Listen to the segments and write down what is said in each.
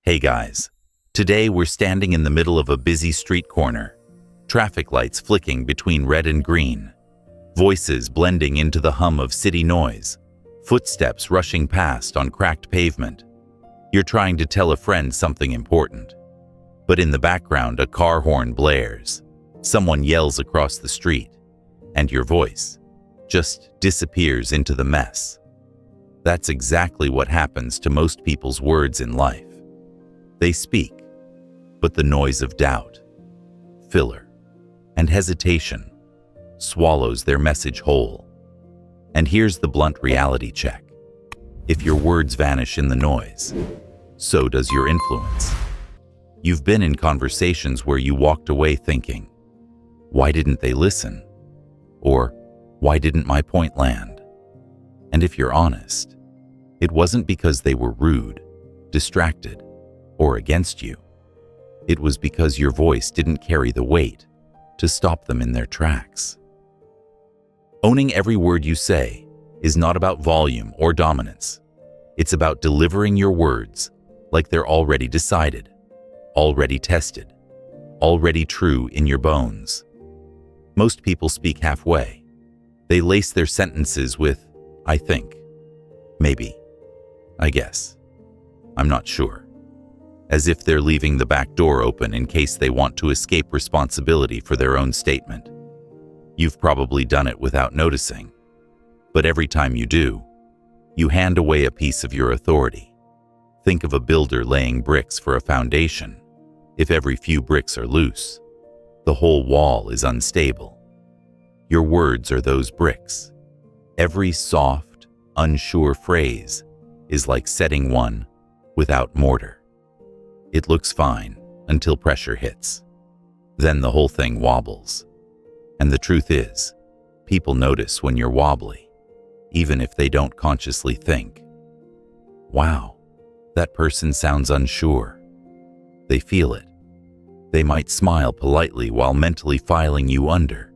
Hey guys, today we're standing in the middle of a busy street corner, traffic lights flicking between red and green, voices blending into the hum of city noise, footsteps rushing past on cracked pavement. You're trying to tell a friend something important, but in the background a car horn blares, someone yells across the street, and your voice just disappears into the mess. That's exactly what happens to most people's words in life. They speak, but the noise of doubt, filler, and hesitation swallows their message whole. And here's the blunt reality check. If your words vanish in the noise, so does your influence. You've been in conversations where you walked away thinking, why didn't they listen? Or, why didn't my point land? And if you're honest, it wasn't because they were rude, distracted, or against you. It was because your voice didn't carry the weight to stop them in their tracks. Owning every word you say is not about volume or dominance. It's about delivering your words like they're already decided, already tested, already true in your bones. Most people speak halfway. They lace their sentences with, I think, maybe, I guess, I'm not sure, as if they're leaving the back door open in case they want to escape responsibility for their own statement. You've probably done it without noticing, but every time you do, you hand away a piece of your authority. Think of a builder laying bricks for a foundation. If every few bricks are loose, the whole wall is unstable. Your words are those bricks. Every soft, unsure phrase is like setting one without mortar. It looks fine until pressure hits. Then the whole thing wobbles. And the truth is, people notice when you're wobbly, even if they don't consciously think, wow, that person sounds unsure. They feel it. They might smile politely while mentally filing you under,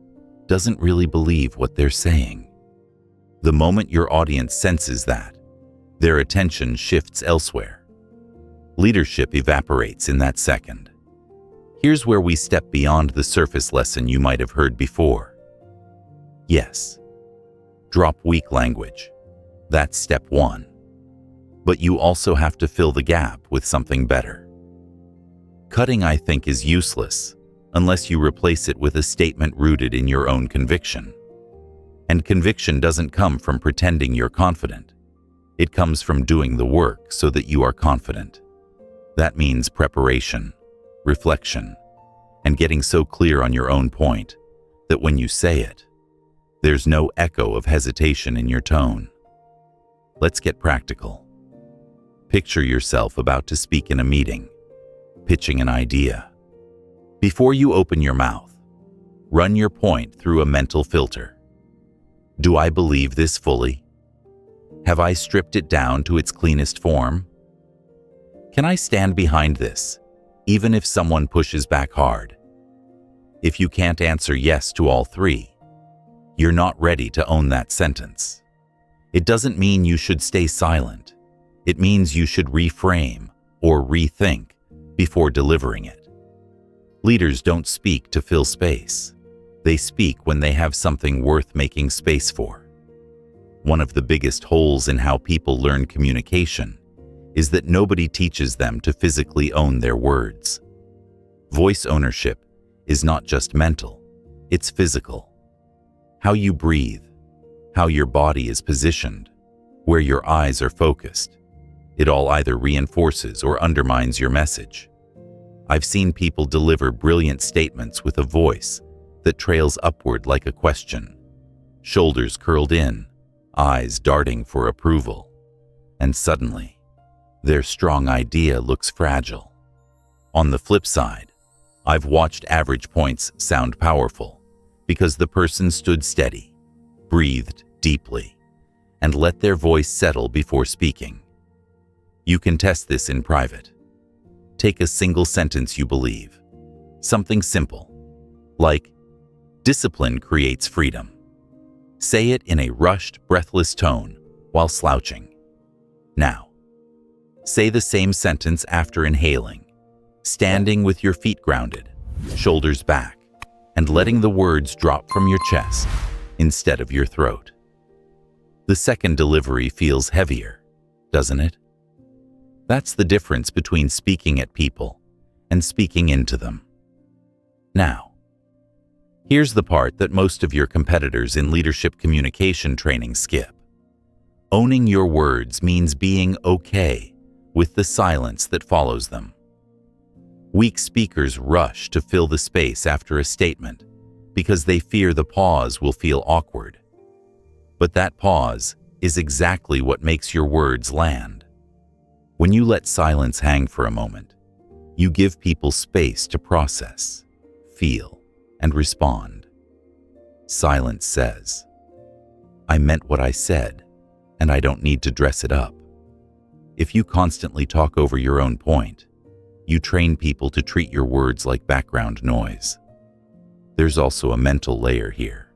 doesn't really believe what they're saying. The moment your audience senses that, their attention shifts elsewhere. Leadership evaporates in that second. Here's where we step beyond the surface lesson you might have heard before. Yes, drop weak language. That's step one. But you also have to fill the gap with something better. Cutting, I think, is useless unless you replace it with a statement rooted in your own conviction. And conviction doesn't come from pretending you're confident. It comes from doing the work so that you are confident. That means preparation, reflection, and getting so clear on your own point that when you say it, there's no echo of hesitation in your tone. Let's get practical. Picture yourself about to speak in a meeting, pitching an idea. Before you open your mouth, run your point through a mental filter. Do I believe this fully? Have I stripped it down to its cleanest form? Can I stand behind this, even if someone pushes back hard? If you can't answer yes to all three, you're not ready to own that sentence. It doesn't mean you should stay silent. It means you should reframe or rethink before delivering it. Leaders don't speak to fill space. They speak when they have something worth making space for. One of the biggest holes in how people learn communication is that nobody teaches them to physically own their words. Voice ownership is not just mental, it's physical. How you breathe, how your body is positioned, where your eyes are focused, it all either reinforces or undermines your message. I've seen people deliver brilliant statements with a voice that trails upward like a question, shoulders curled in, eyes darting for approval, and suddenly, their strong idea looks fragile. On the flip side, I've watched average points sound powerful because the person stood steady, breathed deeply, and let their voice settle before speaking. You can test this in private. Take a single sentence you believe, something simple, like, discipline creates freedom. Say it in a rushed, breathless tone while slouching. Now, Say the same sentence after inhaling, standing with your feet grounded, shoulders back, and letting the words drop from your chest instead of your throat. The second delivery feels heavier, doesn't it? That's the difference between speaking at people and speaking into them. Now, here's the part that most of your competitors in leadership communication training skip. Owning your words means being okay with the silence that follows them. Weak speakers rush to fill the space after a statement because they fear the pause will feel awkward. But that pause is exactly what makes your words land. When you let silence hang for a moment, you give people space to process, feel, and respond. Silence says, "I meant what I said, and I don't need to dress it up." If you constantly talk over your own point, you train people to treat your words like background noise. There's also a mental layer here.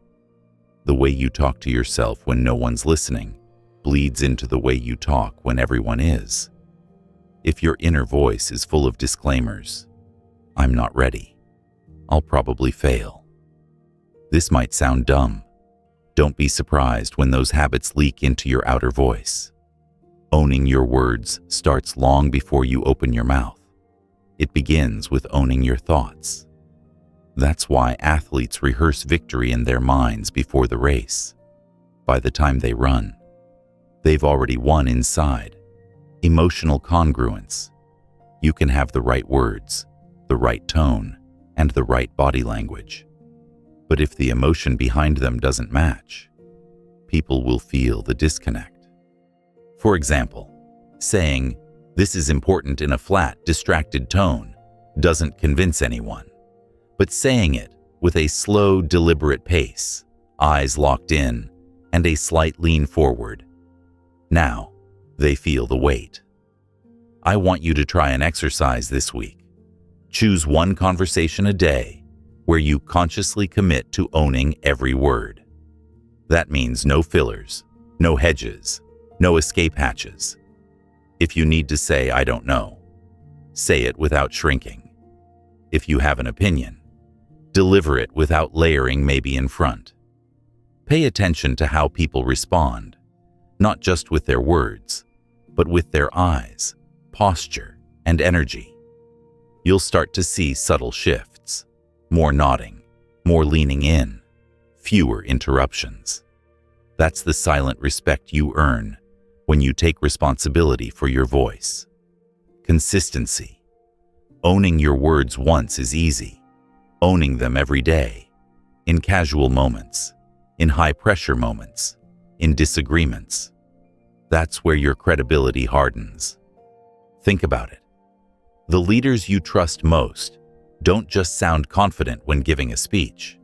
The way you talk to yourself when no one's listening bleeds into the way you talk when everyone is. If your inner voice is full of disclaimers, "I'm not ready. I'll probably fail." This might sound dumb. Don't be surprised when those habits leak into your outer voice. Owning your words starts long before you open your mouth. It begins with owning your thoughts. That's why athletes rehearse victory in their minds before the race. By the time they run, they've already won inside. Emotional congruence. You can have the right words, the right tone, and the right body language. But if the emotion behind them doesn't match, people will feel the disconnect. For example, saying, "This is important" in a flat, distracted tone doesn't convince anyone. But saying it with a slow, deliberate pace, eyes locked in, and a slight lean forward, now they feel the weight. I want you to try an exercise this week. Choose one conversation a day where you consciously commit to owning every word. That means no fillers, no hedges, no escape hatches. If you need to say "I don't know," say it without shrinking. If you have an opinion, deliver it without layering "maybe" in front. Pay attention to how people respond, not just with their words, but with their eyes, posture, and energy. You'll start to see subtle shifts, more nodding, more leaning in, fewer interruptions. That's the silent respect you earn when you take responsibility for your voice. Consistency. Owning your words once is easy. Owning them every day, in casual moments, in high-pressure moments, in disagreements. That's where your credibility hardens. Think about it. The leaders you trust most don't just sound confident when giving a speech.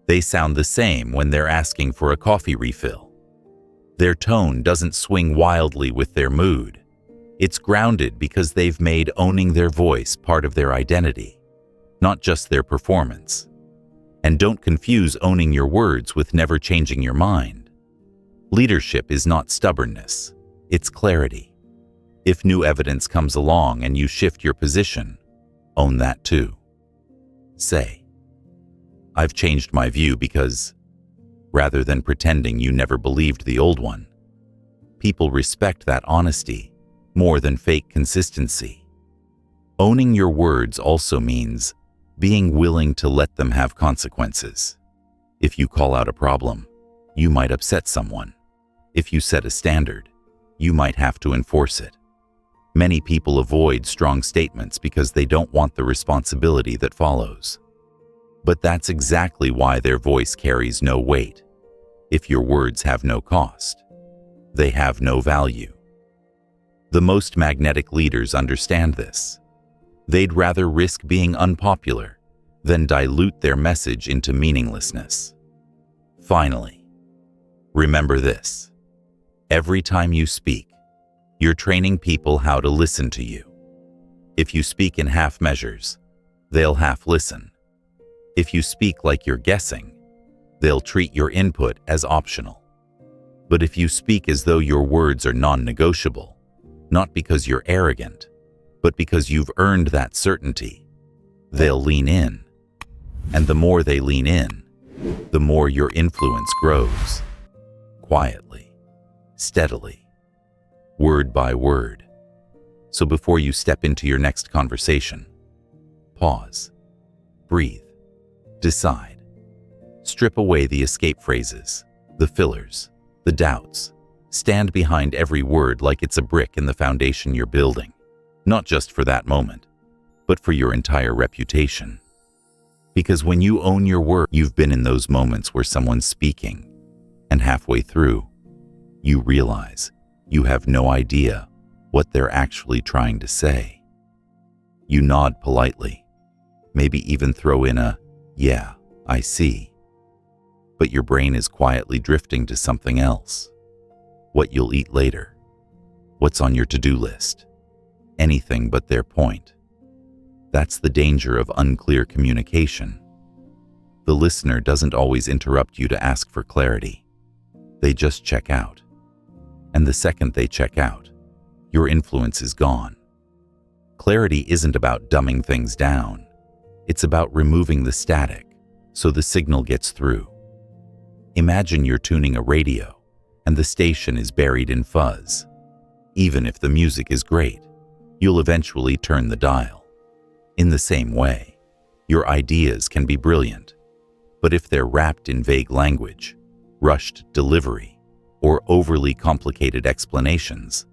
They sound the same when they're asking for a coffee refill. Their tone doesn't swing wildly with their mood. It's grounded because they've made owning their voice part of their identity, not just their performance. And don't confuse owning your words with never changing your mind. Leadership is not stubbornness, it's clarity. If new evidence comes along and you shift your position, own that too. Say, "I've changed my view because," rather than pretending you never believed the old one. People respect that honesty more than fake consistency. Owning your words also means being willing to let them have consequences. If you call out a problem, you might upset someone. If you set a standard, you might have to enforce it. Many people avoid strong statements because they don't want the responsibility that follows. But that's exactly why their voice carries no weight. If your words have no cost, they have no value. The most magnetic leaders understand this. They'd rather risk being unpopular than dilute their message into meaninglessness. Finally, remember this. Every time you speak, you're training people how to listen to you. If you speak in half measures, they'll half listen. If you speak like you're guessing, they'll treat your input as optional. But if you speak as though your words are non-negotiable, not because you're arrogant, but because you've earned that certainty. They'll lean in, and the more they lean in, the more your influence grows. Quietly, steadily, word by word. So before you step into your next conversation, pause, breathe, decide. Strip away the escape phrases, the fillers, the doubts. Stand behind every word like it's a brick in the foundation you're building, not just for that moment, but for your entire reputation. Because when you own your word, you've been in those moments where someone's speaking, and halfway through, you realize you have no idea what they're actually trying to say. You nod politely, maybe even throw in a, "Yeah, I see." But your brain is quietly drifting to something else. What you'll eat later, what's on your to-do list, anything but their point. That's the danger of unclear communication. The listener doesn't always interrupt you to ask for clarity. They just check out. And the second they check out, your influence is gone. Clarity isn't about dumbing things down. It's about removing the static so the signal gets through. Imagine you're tuning a radio and the station is buried in fuzz. Even if the music is great, you'll eventually turn the dial. In the same way, your ideas can be brilliant, but if they're wrapped in vague language, rushed delivery, or overly complicated explanations,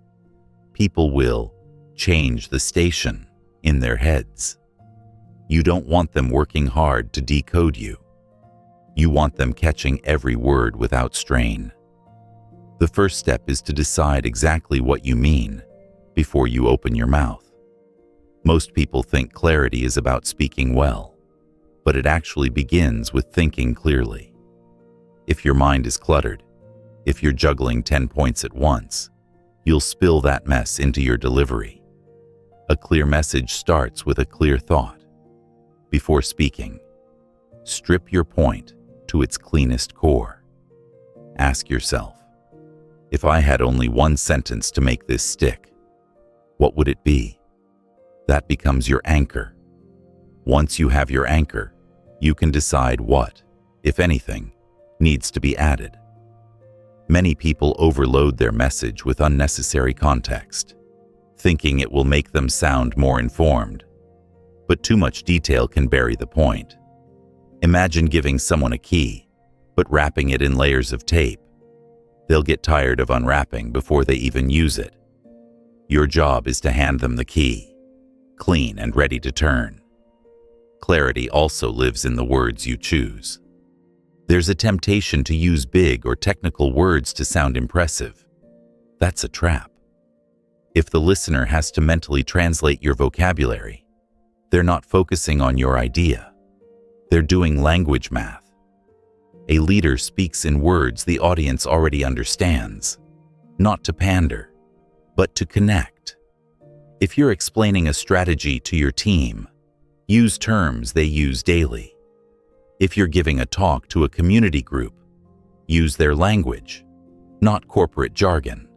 people will change the station in their heads. You don't want them working hard to decode you. You want them catching every word without strain. The first step is to decide exactly what you mean before you open your mouth. Most people think clarity is about speaking well, but it actually begins with thinking clearly. If your mind is cluttered, if you're juggling 10 points at once, you'll spill that mess into your delivery. A clear message starts with a clear thought. Before speaking, strip your point to its cleanest core. Ask yourself, if I had only one sentence to make this stick, what would it be? That becomes your anchor. Once you have your anchor, you can decide what, if anything, needs to be added. Many people overload their message with unnecessary context, thinking it will make them sound more informed. But too much detail can bury the point. Imagine giving someone a key, but wrapping it in layers of tape. They'll get tired of unwrapping before they even use it. Your job is to hand them the key, clean and ready to turn. Clarity also lives in the words you choose. There's a temptation to use big or technical words to sound impressive. That's a trap. If the listener has to mentally translate your vocabulary, they're not focusing on your idea. They're doing language math. A leader speaks in words the audience already understands, not to pander, but to connect. If you're explaining a strategy to your team, use terms they use daily. If you're giving a talk to a community group, use their language, not corporate jargon.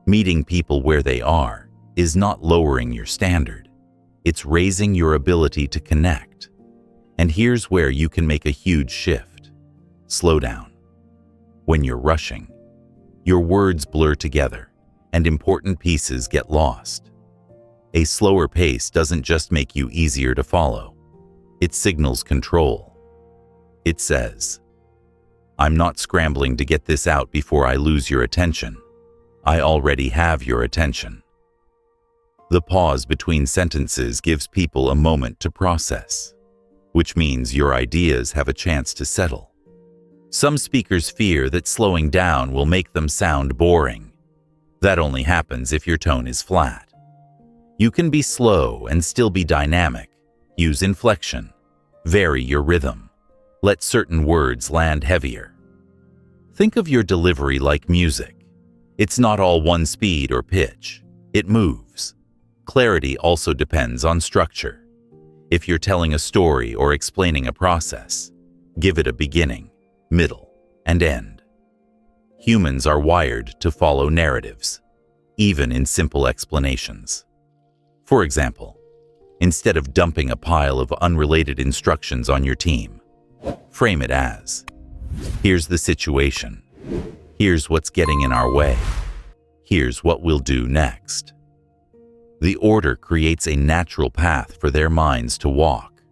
Meeting people where they are is not lowering your standard. It's raising your ability to connect. And here's where you can make a huge shift. Slow down. When you're rushing, your words blur together and important pieces get lost. A slower pace doesn't just make you easier to follow. It signals control. It says, I'm not scrambling to get this out before I lose your attention. I already have your attention. The pause between sentences gives people a moment to process, which means your ideas have a chance to settle. Some speakers fear that slowing down will make them sound boring. That only happens if your tone is flat. You can be slow and still be dynamic. Use inflection. Vary your rhythm. Let certain words land heavier. Think of your delivery like music. It's not all one speed or pitch. It moves. Clarity also depends on structure. If you're telling a story or explaining a process, give it a beginning, middle, and end. Humans are wired to follow narratives. even in simple explanations. For example, instead of dumping a pile of unrelated instructions on your team, frame it as, "Here's the situation. Here's what's getting in our way. Here's what we'll do next." The order creates a natural path for their minds to walk.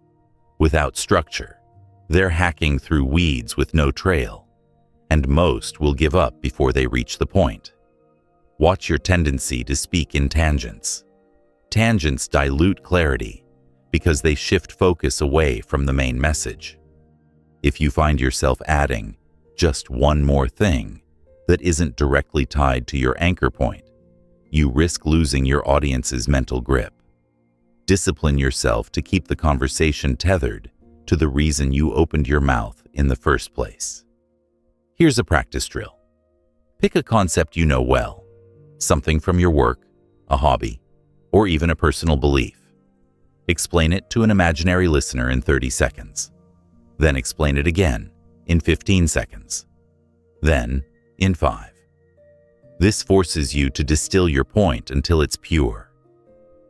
Without structure, they're hacking through weeds with no trail, and most will give up before they reach the point. Watch your tendency to speak in tangents. Tangents dilute clarity because they shift focus away from the main message. If you find yourself adding just one more thing that isn't directly tied to your anchor point, you risk losing your audience's mental grip. Discipline yourself to keep the conversation tethered to the reason you opened your mouth in the first place. Here's a practice drill. Pick a concept you know well, something from your work, a hobby, or even a personal belief. Explain it to an imaginary listener in 30 seconds. Then explain it again in 15 seconds. Then in 5. This forces you to distill your point until it's pure.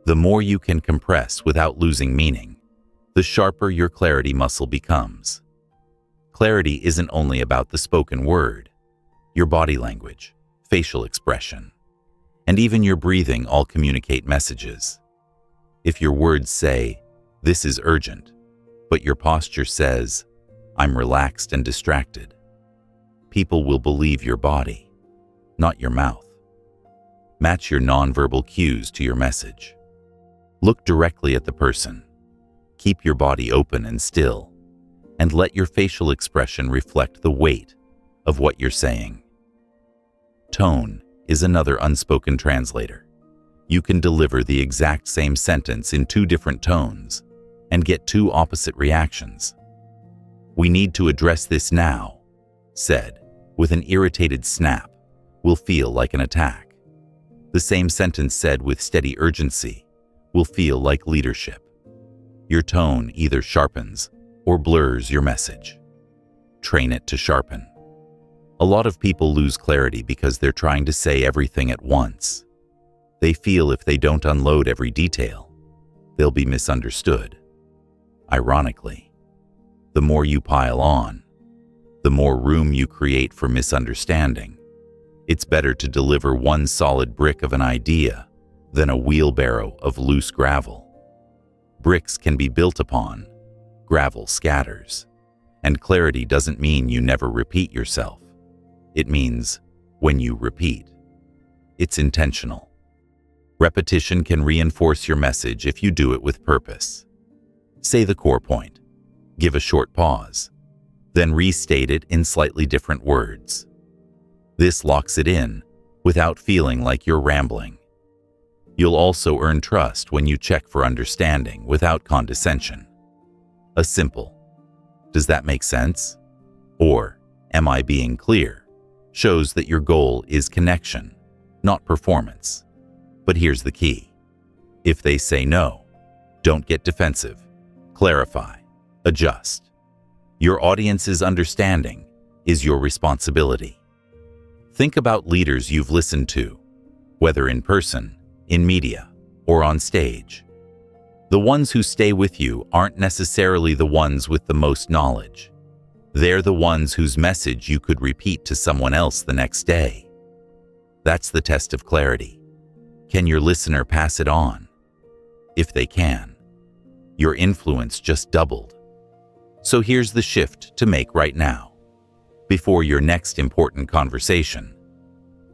The more you can compress without losing meaning, the sharper your clarity muscle becomes. Clarity isn't only about the spoken word. Your body language, facial expression, and even your breathing all communicate messages. If your words say, "This is urgent," but your posture says, "I'm relaxed and distracted," people will believe your body, not your mouth. Match your nonverbal cues to your message. Look directly at the person. Keep your body open and still, and let your facial expression reflect the weight of what you're saying. Tone is another unspoken translator. You can deliver the exact same sentence in 2 different tones and get 2 opposite reactions. "We need to address this now," said with an irritated snap, will feel like an attack. The same sentence said with steady urgency will feel like leadership. Your tone either sharpens or blurs your message. Train it to sharpen. A lot of people lose clarity because they're trying to say everything at once. They feel if they don't unload every detail, they'll be misunderstood. Ironically, the more you pile on, the more room you create for misunderstanding. It's better to deliver one solid brick of an idea than a wheelbarrow of loose gravel. Bricks can be built upon, gravel scatters, and clarity doesn't mean you never repeat yourself. It means when you repeat, it's intentional. Repetition can reinforce your message if you do it with purpose. Say the core point, give a short pause, then restate it in slightly different words. This locks it in without feeling like you're rambling. You'll also earn trust when you check for understanding without condescension. A simple, "Does that make sense?" or "Am I being clear?" shows that your goal is connection, not performance. But here's the key. If they say no, don't get defensive. Clarify. Adjust. Your audience's understanding is your responsibility. Think about leaders you've listened to, whether in person, in media, or on stage. The ones who stay with you aren't necessarily the ones with the most knowledge. They're the ones whose message you could repeat to someone else the next day. That's the test of clarity. Can your listener pass it on? If they can, your influence just doubled. So here's the shift to make right now. Before your next important conversation,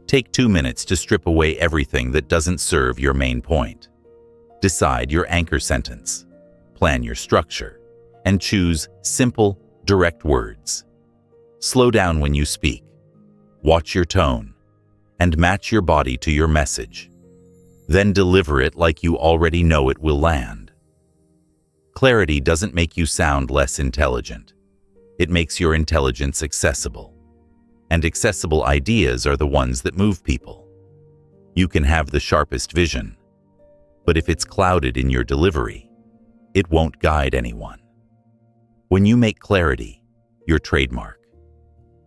take 2 minutes to strip away everything that doesn't serve your main point. Decide your anchor sentence, plan your structure, and choose simple, direct words. Slow down when you speak, watch your tone, and match your body to your message. Then deliver it like you already know it will land. Clarity doesn't make you sound less intelligent. It makes your intelligence accessible. And accessible ideas are the ones that move people. You can have the sharpest vision, but if it's clouded in your delivery, it won't guide anyone. When you make clarity your trademark,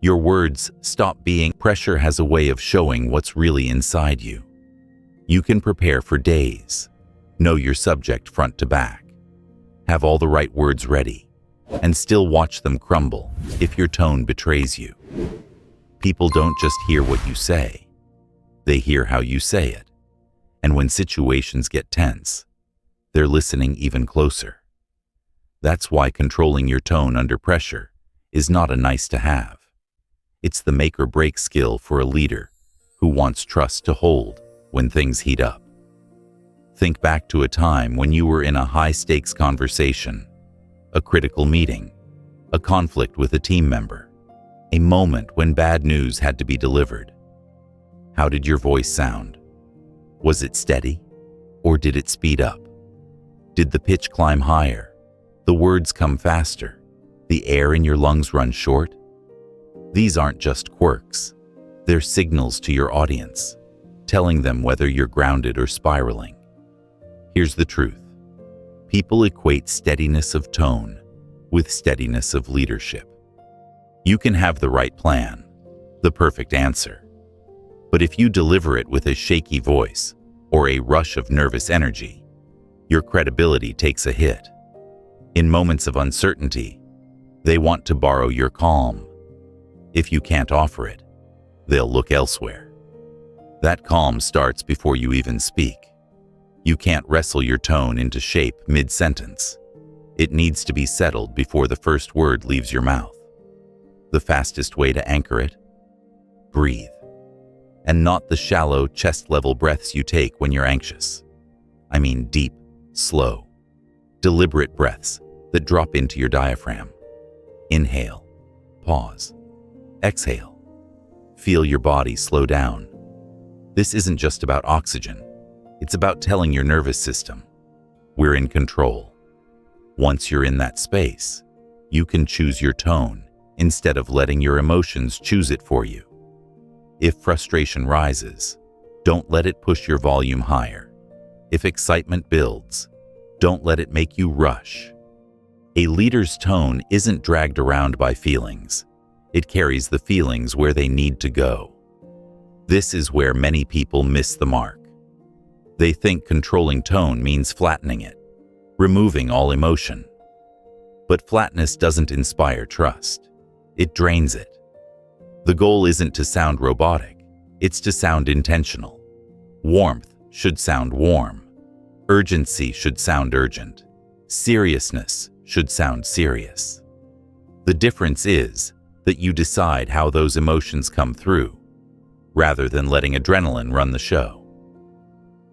your words stop being. Pressure has a way of showing what's really inside you. You can prepare for days, know your subject front to back, have all the right words ready, and still watch them crumble if your tone betrays you. People don't just hear what you say, they hear how you say it. And when situations get tense, they're listening even closer. That's why controlling your tone under pressure is not a nice to have. It's the make or break skill for a leader who wants trust to hold when things heat up. Think back to a time when you were in a high-stakes conversation, a critical meeting, a conflict with a team member, a moment when bad news had to be delivered. How did your voice sound? Was it steady, or did it speed up? Did the pitch climb higher, the words come faster, the air in your lungs run short? These aren't just quirks. They're signals to your audience, telling them whether you're grounded or spiraling. Here's the truth. People equate steadiness of tone with steadiness of leadership. You can have the right plan, the perfect answer. But if you deliver it with a shaky voice or a rush of nervous energy, your credibility takes a hit. In moments of uncertainty, they want to borrow your calm. If you can't offer it, they'll look elsewhere. That calm starts before you even speak. You can't wrestle your tone into shape mid-sentence. It needs to be settled before the first word leaves your mouth. The fastest way to anchor it? Breathe. And not the shallow, chest-level breaths you take when you're anxious. I mean deep, slow, deliberate breaths that drop into your diaphragm. Inhale, pause, exhale. Feel your body slow down. This isn't just about oxygen. It's about telling your nervous system, we're in control. Once you're in that space, you can choose your tone instead of letting your emotions choose it for you. If frustration rises, don't let it push your volume higher. If excitement builds, don't let it make you rush. A leader's tone isn't dragged around by feelings. It carries the feelings where they need to go. This is where many people miss the mark. They think controlling tone means flattening it, removing all emotion. But flatness doesn't inspire trust. It drains it. The goal isn't to sound robotic, it's to sound intentional. Warmth should sound warm. Urgency should sound urgent. Seriousness should sound serious. The difference is that you decide how those emotions come through, rather than letting adrenaline run the show.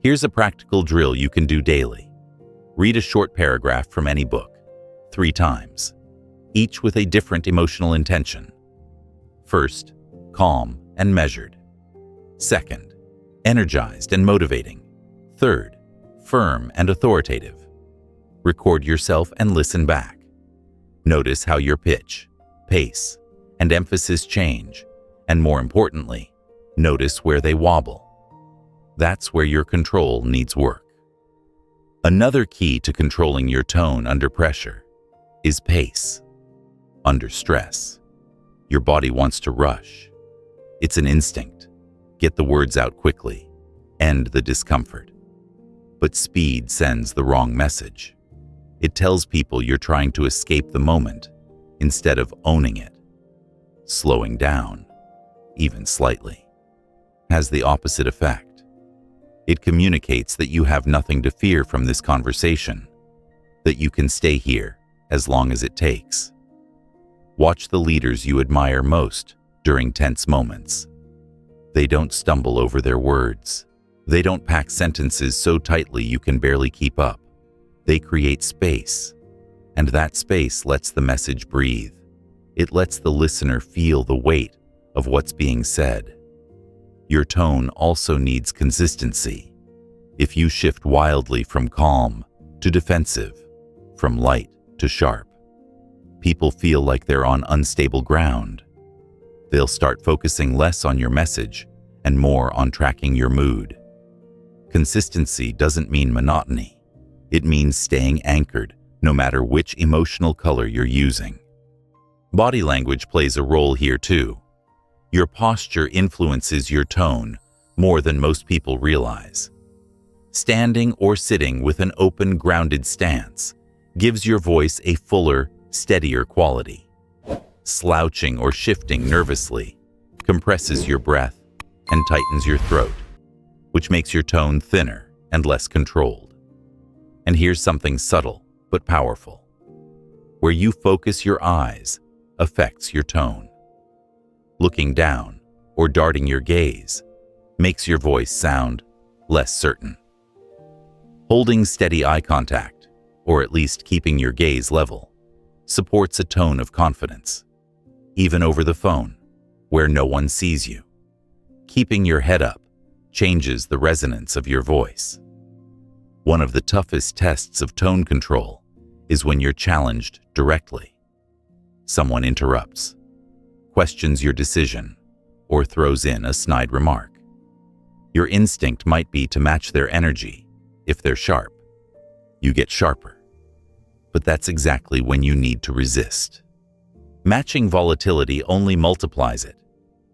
Here's a practical drill you can do daily. Read a short paragraph from any book, 3 times, each with a different emotional intention. First, calm and measured. Second, energized and motivating. Third, firm and authoritative. Record yourself and listen back. Notice how your pitch, pace, and emphasis change, and more importantly, notice where they wobble. That's where your control needs work. Another key to controlling your tone under pressure is pace. Under stress, your body wants to rush. It's an instinct. Get the words out quickly, end the discomfort. But speed sends the wrong message. It tells people you're trying to escape the moment instead of owning it. Slowing down, even slightly, has the opposite effect. It communicates that you have nothing to fear from this conversation, that you can stay here as long as it takes. Watch the leaders you admire most during tense moments. They don't stumble over their words. They don't pack sentences so tightly you can barely keep up. They create space, and that space lets the message breathe. It lets the listener feel the weight of what's being said. Your tone also needs consistency. If you shift wildly from calm to defensive, from light to sharp, people feel like they're on unstable ground. They'll start focusing less on your message and more on tracking your mood. Consistency doesn't mean monotony. It means staying anchored no matter which emotional color you're using. Body language plays a role here too. Your posture influences your tone more than most people realize. Standing or sitting with an open, grounded stance gives your voice a fuller, steadier quality. Slouching or shifting nervously compresses your breath and tightens your throat, which makes your tone thinner and less controlled. And here's something subtle but powerful. Where you focus your eyes affects your tone. Looking down or darting your gaze makes your voice sound less certain. Holding steady eye contact, or at least keeping your gaze level, supports a tone of confidence, even over the phone, where no one sees you. Keeping your head up changes the resonance of your voice. One of the toughest tests of tone control is when you're challenged directly. Someone interrupts, questions your decision, or throws in a snide remark. Your instinct might be to match their energy. If they're sharp, you get sharper. But that's exactly when you need to resist. Matching volatility only multiplies it.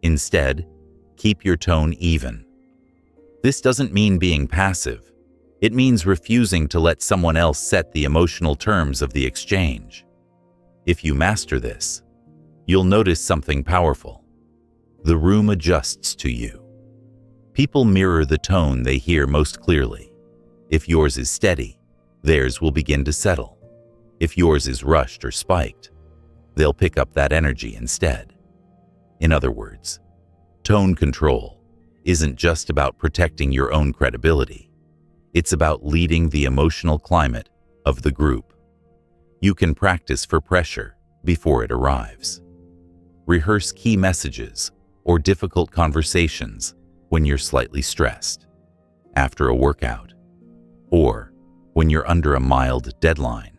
Instead, keep your tone even. This doesn't mean being passive. It means refusing to let someone else set the emotional terms of the exchange. If you master this, you'll notice something powerful. The room adjusts to you. People mirror the tone they hear most clearly. If yours is steady, theirs will begin to settle. If yours is rushed or spiked, they'll pick up that energy instead. In other words, tone control isn't just about protecting your own credibility. It's about leading the emotional climate of the group. You can practice for pressure before it arrives. Rehearse key messages or difficult conversations when you're slightly stressed, after a workout, or when you're under a mild deadline.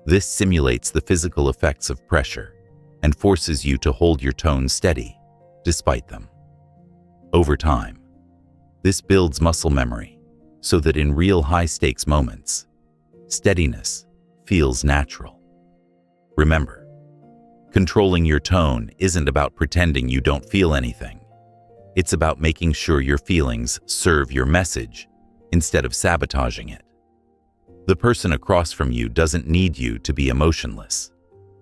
This simulates the physical effects of pressure and forces you to hold your tone steady despite them. Over time, this builds muscle memory so that in real high-stakes moments, steadiness feels natural. Remember, controlling your tone isn't about pretending you don't feel anything. It's about making sure your feelings serve your message instead of sabotaging it. The person across from you doesn't need you to be emotionless.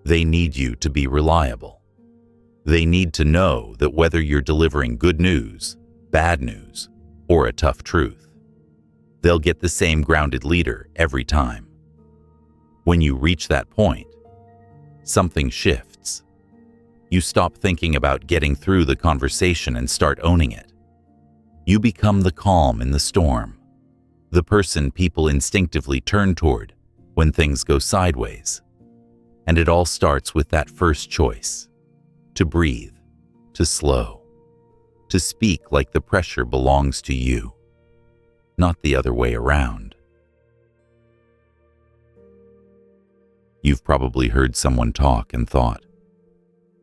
They need you to be reliable. They need to know that whether you're delivering good news, bad news, or a tough truth, they'll get the same grounded leader every time. When you reach that point, something shifts. You stop thinking about getting through the conversation and start owning it. You become the calm in the storm, the person people instinctively turn toward when things go sideways. And it all starts with that first choice: to breathe, to slow, to speak like the pressure belongs to you, not the other way around. You've probably heard someone talk and thought,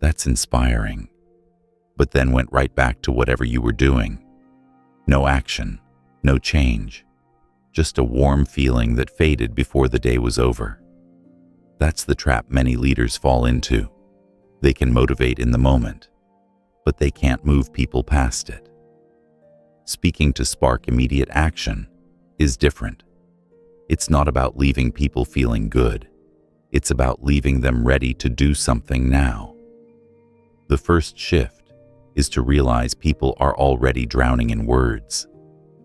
"That's inspiring," but then went right back to whatever you were doing. No action, no change, just a warm feeling that faded before the day was over. That's the trap many leaders fall into. They can motivate in the moment, but they can't move people past it. Speaking to spark immediate action is different. It's not about leaving people feeling good. It's about leaving them ready to do something now. The first shift is to realize people are already drowning in words.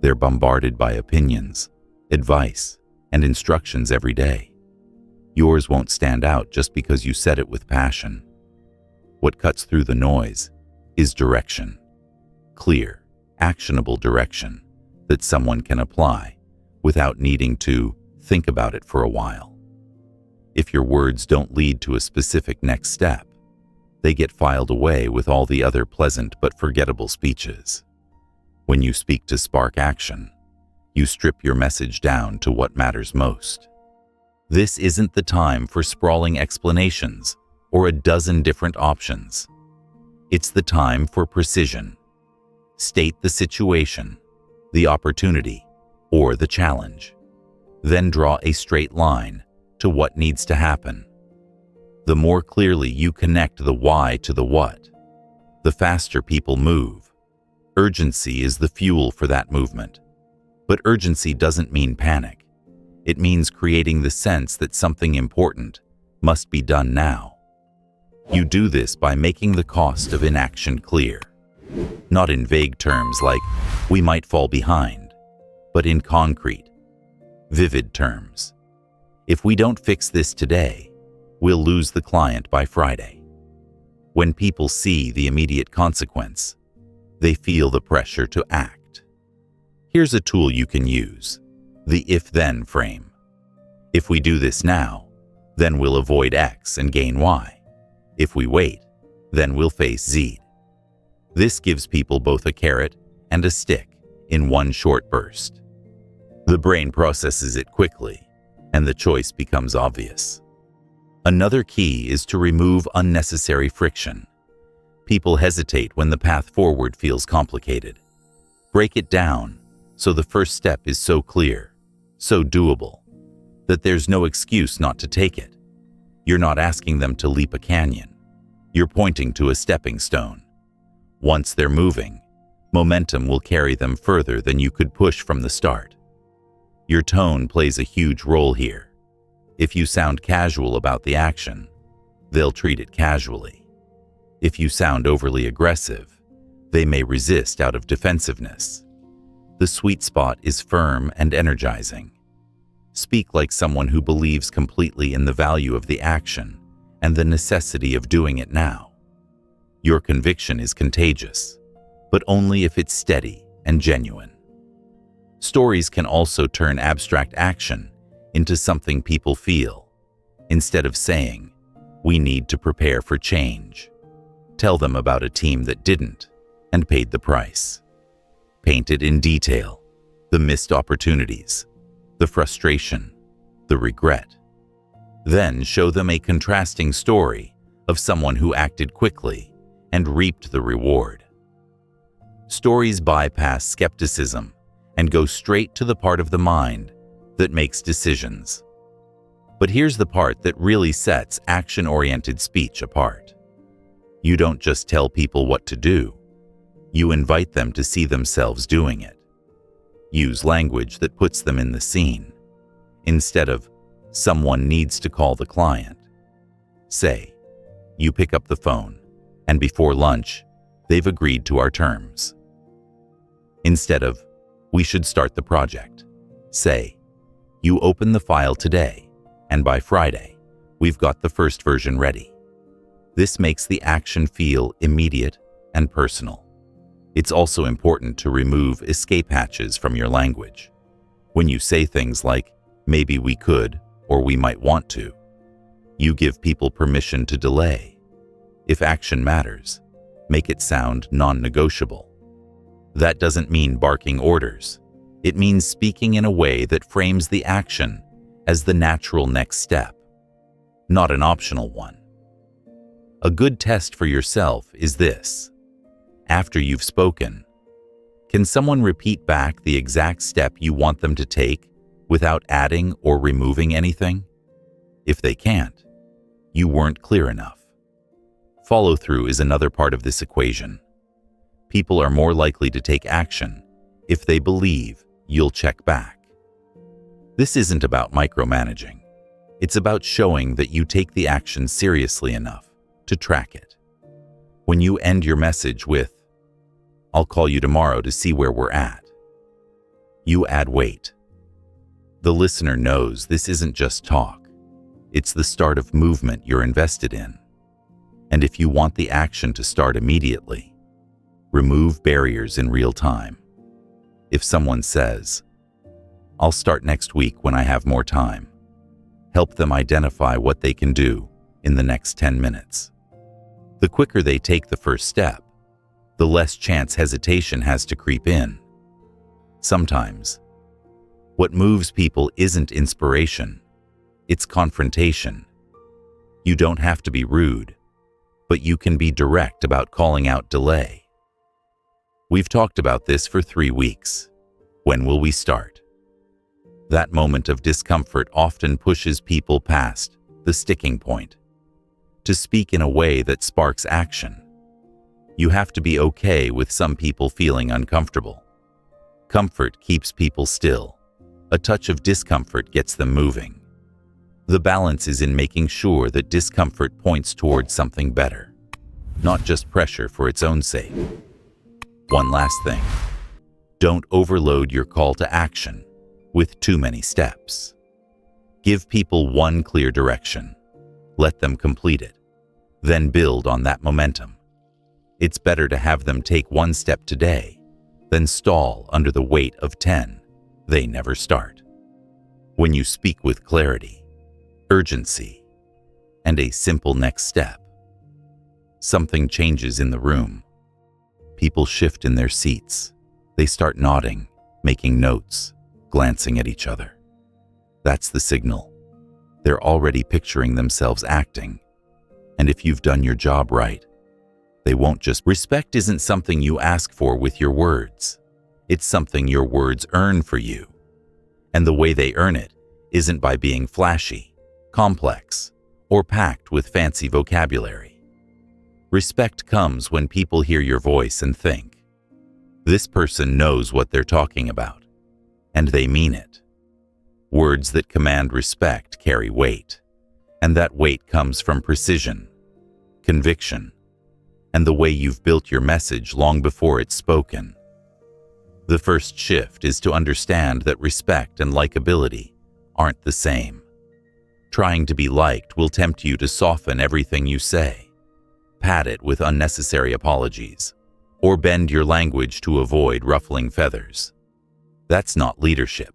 They're bombarded by opinions, advice, and instructions every day. Yours won't stand out just because you said it with passion. What cuts through the noise is direction. Clear, actionable direction that someone can apply without needing to think about it for a while. If your words don't lead to a specific next step, they get filed away with all the other pleasant but forgettable speeches. When you speak to spark action, you strip your message down to what matters most. This isn't the time for sprawling explanations or a dozen different options. It's the time for precision. State the situation, the opportunity, or the challenge. Then draw a straight line to what needs to happen. The more clearly you connect the why to the what, the faster people move. Urgency is the fuel for that movement, But urgency doesn't mean panic. It means creating the sense that something important must be done now. You do this by making the cost of inaction clear, not in vague terms like, "we might fall behind," but in concrete, vivid terms. If we don't fix this today, we'll lose the client by Friday. When people see the immediate consequence, they feel the pressure to act. Here's a tool you can use: the if-then frame. If we do this now, then we'll avoid X and gain Y. If we wait, then we'll face Z. This gives people both a carrot and a stick in one short burst. The brain processes it quickly, and the choice becomes obvious. Another key is to remove unnecessary friction. People hesitate when the path forward feels complicated. Break it down so the first step is so clear, so doable, that there's no excuse not to take it. You're not asking them to leap a canyon. You're pointing to a stepping stone. Once they're moving, momentum will carry them further than you could push from the start. Your tone plays a huge role here. If you sound casual about the action, they'll treat it casually. If you sound overly aggressive, they may resist out of defensiveness. The sweet spot is firm and energizing. Speak like someone who believes completely in the value of the action and the necessity of doing it now. Your conviction is contagious, but only if it's steady and genuine. Stories can also turn abstract action into something people feel. Instead of saying, "We need to prepare for change," tell them about a team that didn't and paid the price. Paint it in detail: the missed opportunities, the frustration, the regret. Then show them a contrasting story of someone who acted quickly and reaped the reward. Stories bypass skepticism and go straight to the part of the mind that makes decisions. But here's the part that really sets action-oriented speech apart. You don't just tell people what to do. You invite them to see themselves doing it. Use language that puts them in the scene. Instead of, "Someone needs to call the client," say, "You pick up the phone, and before lunch, they've agreed to our terms." Instead of, "We should start the project," say, "You open the file today, and by Friday, we've got the first version ready." This makes the action feel immediate and personal. It's also important to remove escape hatches from your language. When you say things like, "Maybe we could," or "we might want to," you give people permission to delay. If action matters, make it sound non-negotiable. That doesn't mean barking orders. It means speaking in a way that frames the action as the natural next step, not an optional one. A good test for yourself is this. After you've spoken, can someone repeat back the exact step you want them to take without adding or removing anything? If they can't, you weren't clear enough. Follow-through is another part of this equation. People are more likely to take action if they believe you'll check back. This isn't about micromanaging. It's about showing that you take the action seriously enough to track it. When you end your message with, "I'll call you tomorrow to see where we're at," you add weight. The listener knows this isn't just talk. It's the start of movement you're invested in. And if you want the action to start immediately, remove barriers in real time. If someone says, "I'll start next week when I have more time," help them identify what they can do in the next 10 minutes. The quicker they take the first step, the less chance hesitation has to creep in. Sometimes, what moves people isn't inspiration, it's confrontation. You don't have to be rude, but you can be direct about calling out delay. We've talked about this for 3 weeks. When will we start? That moment of discomfort often pushes people past the sticking point. To speak in a way that sparks action, you have to be okay with some people feeling uncomfortable. Comfort keeps people still. A touch of discomfort gets them moving. The balance is in making sure that discomfort points towards something better, not just pressure for its own sake. One last thing. Don't overload your call to action with too many steps. Give people one clear direction. Let them complete it. Then build on that momentum. It's better to have them take one step today than stall under the weight of 10 they never start. When you speak with clarity, urgency, and a simple next step, something changes in the room. People shift in their seats. They start nodding, making notes, glancing at each other. That's the signal. They're already picturing themselves acting. And if you've done your job right, they won't just. Respect isn't something you ask for with your words. It's something your words earn for you. And the way they earn it isn't by being flashy, complex, or packed with fancy vocabulary. Respect comes when people hear your voice and think, this person knows what they're talking about, and they mean it. Words that command respect carry weight, and that weight comes from precision, conviction, and the way you've built your message long before it's spoken. The first shift is to understand that respect and likability aren't the same. Trying to be liked will tempt you to soften everything you say, pad it with unnecessary apologies, or bend your language to avoid ruffling feathers. That's not leadership.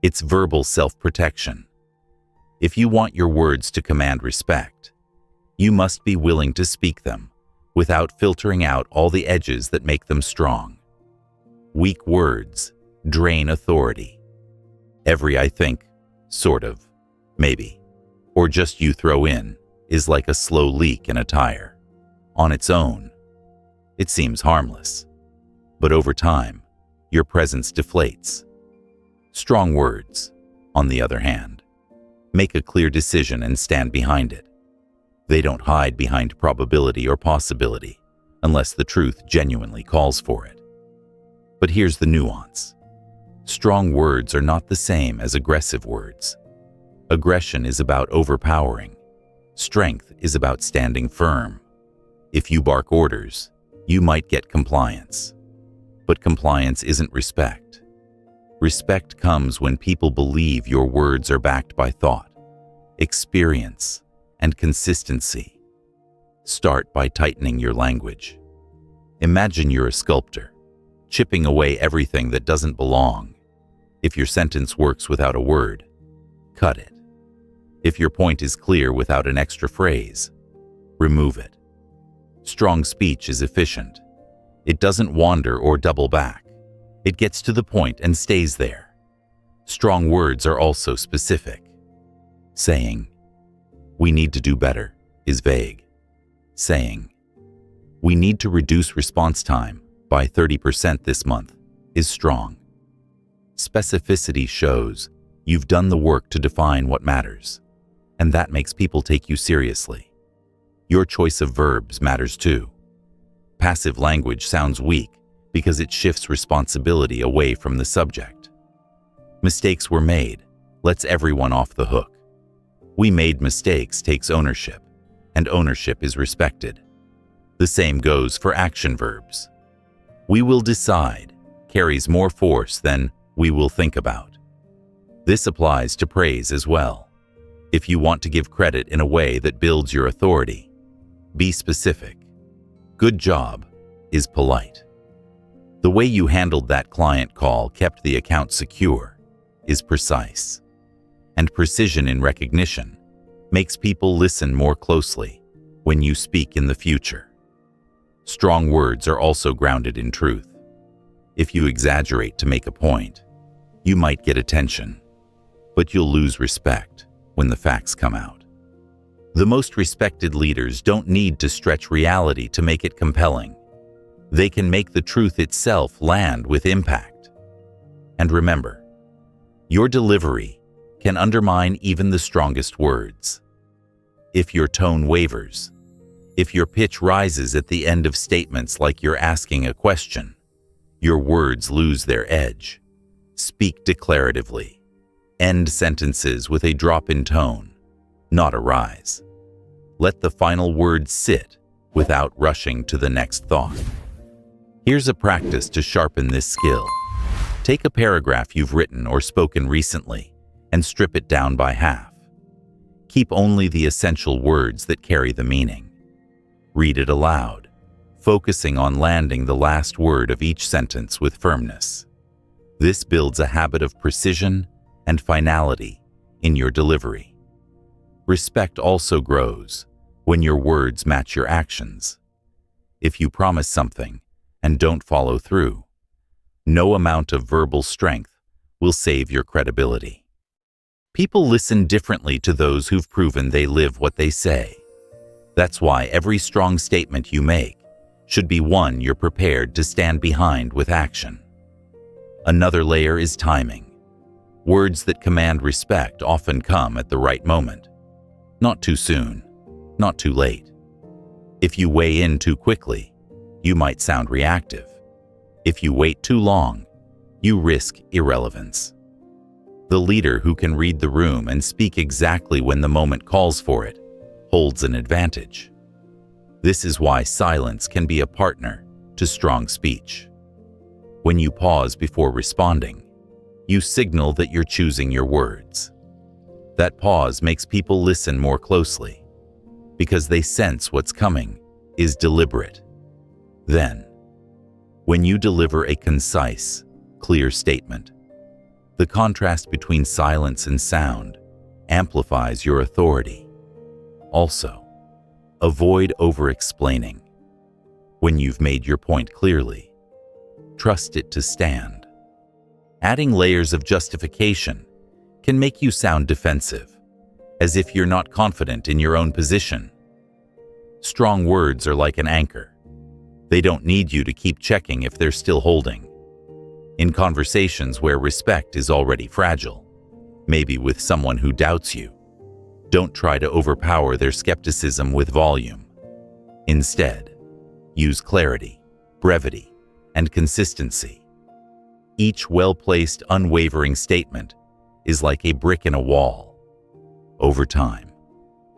It's verbal self-protection. If you want your words to command respect, you must be willing to speak them without filtering out all the edges that make them strong. Weak words drain authority. Every I think, sort of, maybe, or just you throw in is like a slow leak in a tire. On its own, it seems harmless, but over time, your presence deflates. Strong words, on the other hand, make a clear decision and stand behind it. They don't hide behind probability or possibility unless the truth genuinely calls for it. But here's the nuance. Strong words are not the same as aggressive words. Aggression is about overpowering. Strength is about standing firm. If you bark orders, you might get compliance. But compliance isn't respect. Respect comes when people believe your words are backed by thought, experience, and consistency. Start by tightening your language. Imagine you're a sculptor, chipping away everything that doesn't belong. If your sentence works without a word, cut it. If your point is clear without an extra phrase, remove it. Strong speech is efficient. It doesn't wander or double back. It gets to the point and stays there. Strong words are also specific. Saying, "We need to do better," is vague. Saying, "We need to reduce response time by 30% this month," is strong. Specificity shows you've done the work to define what matters, and that makes people take you seriously. Your choice of verbs matters too. Passive language sounds weak because it shifts responsibility away from the subject. Mistakes were made lets everyone off the hook. We made mistakes takes ownership, and ownership is respected. The same goes for action verbs. We will decide carries more force than we will think about. This applies to praise as well. If you want to give credit in a way that builds your authority, be specific. Good job is polite. The way you handled that client call kept the account secure is precise. And precision in recognition makes people listen more closely when you speak in the future. Strong words are also grounded in truth. If you exaggerate to make a point, you might get attention, but you'll lose respect when the facts come out. The most respected leaders don't need to stretch reality to make it compelling. They can make the truth itself land with impact. And remember, your delivery can undermine even the strongest words. If your tone wavers, if your pitch rises at the end of statements like you're asking a question, Your words lose their edge. Speak declaratively. End sentences with a drop in tone, not a rise. Let the final word sit without rushing to the next thought. Here's a practice to sharpen this skill. Take a paragraph you've written or spoken recently and strip it down by half. Keep only the essential words that carry the meaning. Read it aloud, focusing on landing the last word of each sentence with firmness. This builds a habit of precision and finality in your delivery. Respect also grows when your words match your actions. If you promise something and don't follow through, no amount of verbal strength will save your credibility. People listen differently to those who've proven they live what they say. That's why every strong statement you make should be one you're prepared to stand behind with action. Another layer is timing. Words that command respect often come at the right moment. Not too soon, not too late. If you weigh in too quickly, you might sound reactive. If you wait too long, you risk irrelevance. The leader who can read the room and speak exactly when the moment calls for it holds an advantage. This is why silence can be a partner to strong speech. When you pause before responding, you signal that you're choosing your words. That pause makes people listen more closely because they sense what's coming is deliberate. Then, when you deliver a concise, clear statement, the contrast between silence and sound amplifies your authority. Also, avoid over-explaining. When you've made your point clearly, trust it to stand. Adding layers of justification can make you sound defensive, as if you're not confident in your own position. Strong words are like an anchor. They don't need you to keep checking if they're still holding. In conversations where respect is already fragile, maybe with someone who doubts you, don't try to overpower their skepticism with volume. Instead, use clarity, brevity, and consistency. Each well-placed, unwavering statement is like a brick in a wall. Over time,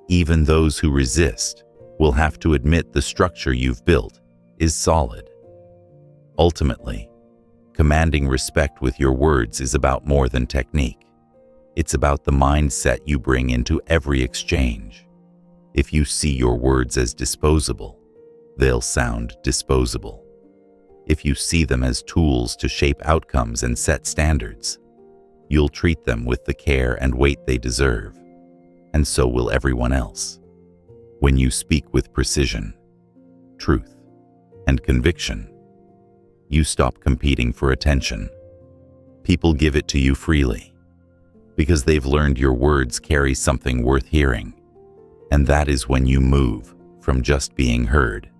even those who resist will have to admit the structure you've built is solid. Ultimately, commanding respect with your words is about more than technique. It's about the mindset you bring into every exchange. If you see your words as disposable, they'll sound disposable. If you see them as tools to shape outcomes and set standards, you'll treat them with the care and weight they deserve, and so will everyone else. When you speak with precision, truth, and conviction, you stop competing for attention. People give it to you freely because they've learned your words carry something worth hearing, and that is when you move from just being heard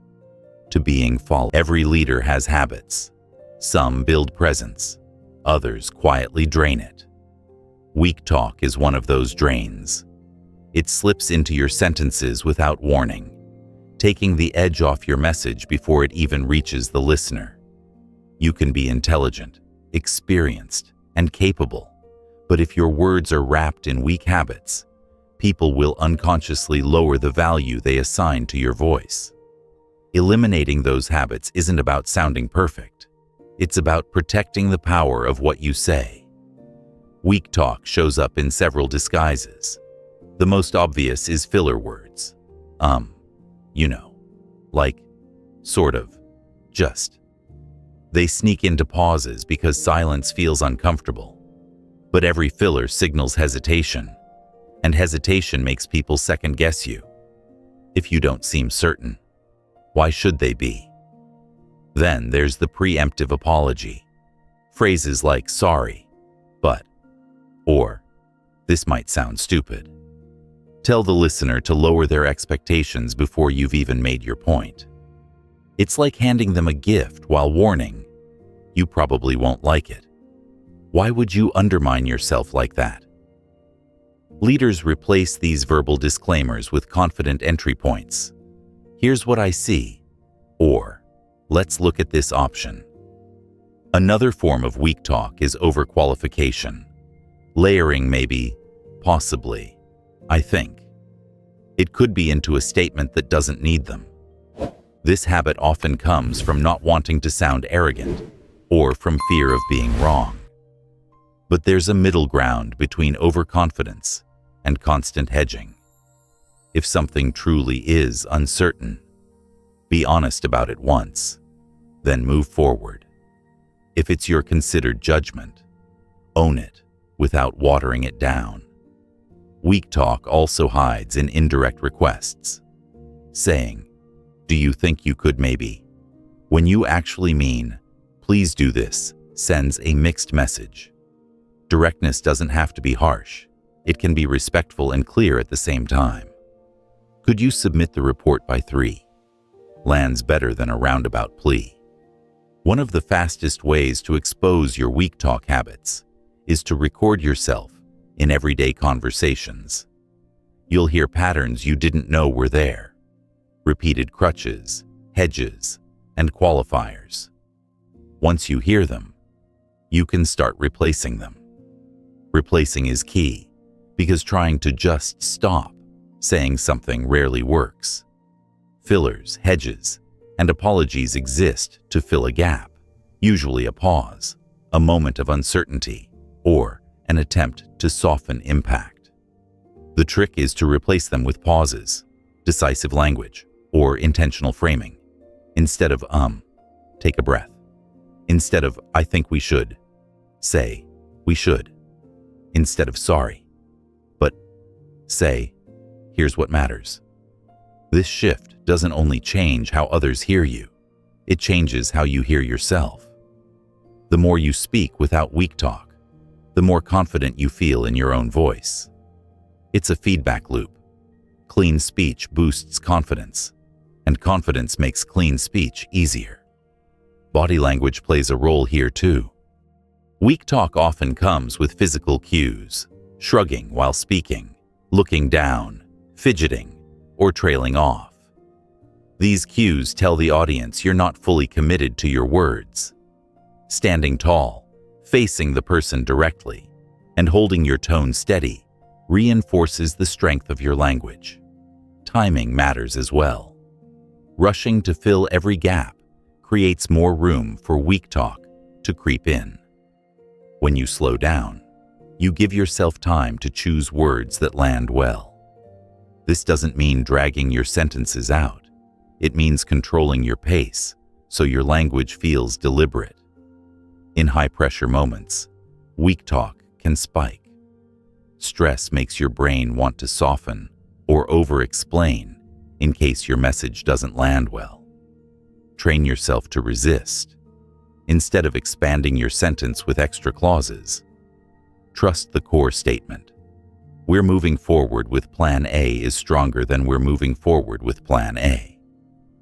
to being followed. Every leader has habits. Some build presence, others quietly drain it. Weak talk is one of those drains. It slips into your sentences without warning, taking the edge off your message before it even reaches the listener. You can be intelligent, experienced, and capable, but if your words are wrapped in weak habits, people will unconsciously lower the value they assign to your voice. Eliminating those habits isn't about sounding perfect. It's about protecting the power of what you say. Weak talk shows up in several disguises. The most obvious is filler words. Like, sort of, just. They sneak into pauses because silence feels uncomfortable. But every filler signals hesitation, and hesitation makes people second-guess you. If you don't seem certain, why should they be? Then there's the preemptive apology. Phrases like sorry, but, or this might sound stupid. Tell the listener to lower their expectations before you've even made your point. It's like handing them a gift while warning, you probably won't like it. Why would you undermine yourself like that? Leaders replace these verbal disclaimers with confident entry points. Here's what I see, or let's look at this option. Another form of weak talk is overqualification. Layering maybe, possibly, I think. It could be into a statement that doesn't need them. This habit often comes from not wanting to sound arrogant or from fear of being wrong. But there's a middle ground between overconfidence and constant hedging. If something truly is uncertain, be honest about it once, then move forward. If it's your considered judgment, own it without watering it down. Weak talk also hides in indirect requests, saying, "Do you think you could maybe?" when you actually mean, "Please do this," sends a mixed message. Directness doesn't have to be harsh. It can be respectful and clear at the same time. "Could you submit the report by 3?" lands better than a roundabout plea. One of the fastest ways to expose your weak talk habits is to record yourself in everyday conversations. You'll hear patterns you didn't know were there. Repeated crutches, hedges, and qualifiers. Once you hear them, you can start replacing them. Replacing is key, because trying to just stop saying something rarely works. Fillers, hedges, and apologies exist to fill a gap, usually a pause, a moment of uncertainty, or an attempt to soften impact. The trick is to replace them with pauses, decisive language, or intentional framing. Instead of take a breath. Instead of "I think we should," say "we should." Instead of "sorry," but say "here's what matters." This shift doesn't only change how others hear you, it changes how you hear yourself. The more you speak without weak talk, the more confident you feel in your own voice. It's a feedback loop. Clean speech boosts confidence, and confidence makes clean speech easier. Body language plays a role here too. Weak talk often comes with physical cues: shrugging while speaking, looking down, fidgeting, or trailing off. These cues tell the audience you're not fully committed to your words. Standing tall, facing the person directly, and holding your tone steady reinforces the strength of your language. Timing matters as well. Rushing to fill every gap creates more room for weak talk to creep in. When you slow down, you give yourself time to choose words that land well. This doesn't mean dragging your sentences out. It means controlling your pace so your language feels deliberate. In high-pressure moments, weak talk can spike. Stress makes your brain want to soften or over-explain in case your message doesn't land well. Train yourself to resist. Instead of expanding your sentence with extra clauses, trust the core statement. "We're moving forward with Plan A" is stronger than "We're moving forward with Plan A."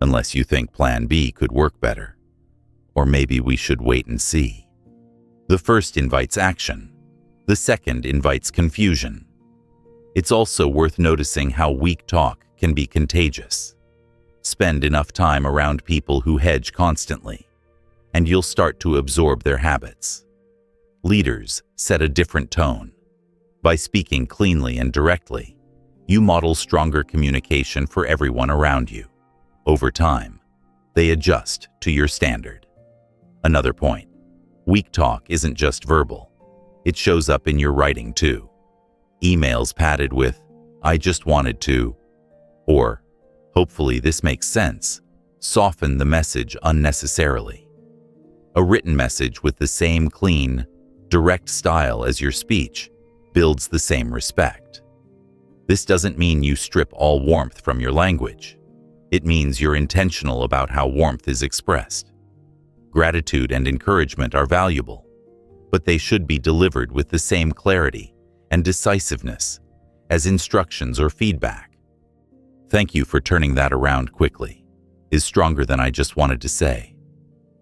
Unless you think Plan B could work better. Or maybe we should wait and see. The first invites action. The second invites confusion. It's also worth noticing how weak talk can be contagious. Spend enough time around people who hedge constantly, and you'll start to absorb their habits. Leaders set a different tone. By speaking cleanly and directly, you model stronger communication for everyone around you. Over time, they adjust to your standard. Another point, weak talk isn't just verbal. It shows up in your writing too. Emails padded with, "I just wanted to," or, "Hopefully this makes sense," soften the message unnecessarily. A written message with the same clean, direct style as your speech builds the same respect. This doesn't mean you strip all warmth from your language. It means you're intentional about how warmth is expressed. Gratitude and encouragement are valuable, but they should be delivered with the same clarity and decisiveness as instructions or feedback. "Thank you for turning that around quickly" is stronger than "I just wanted to say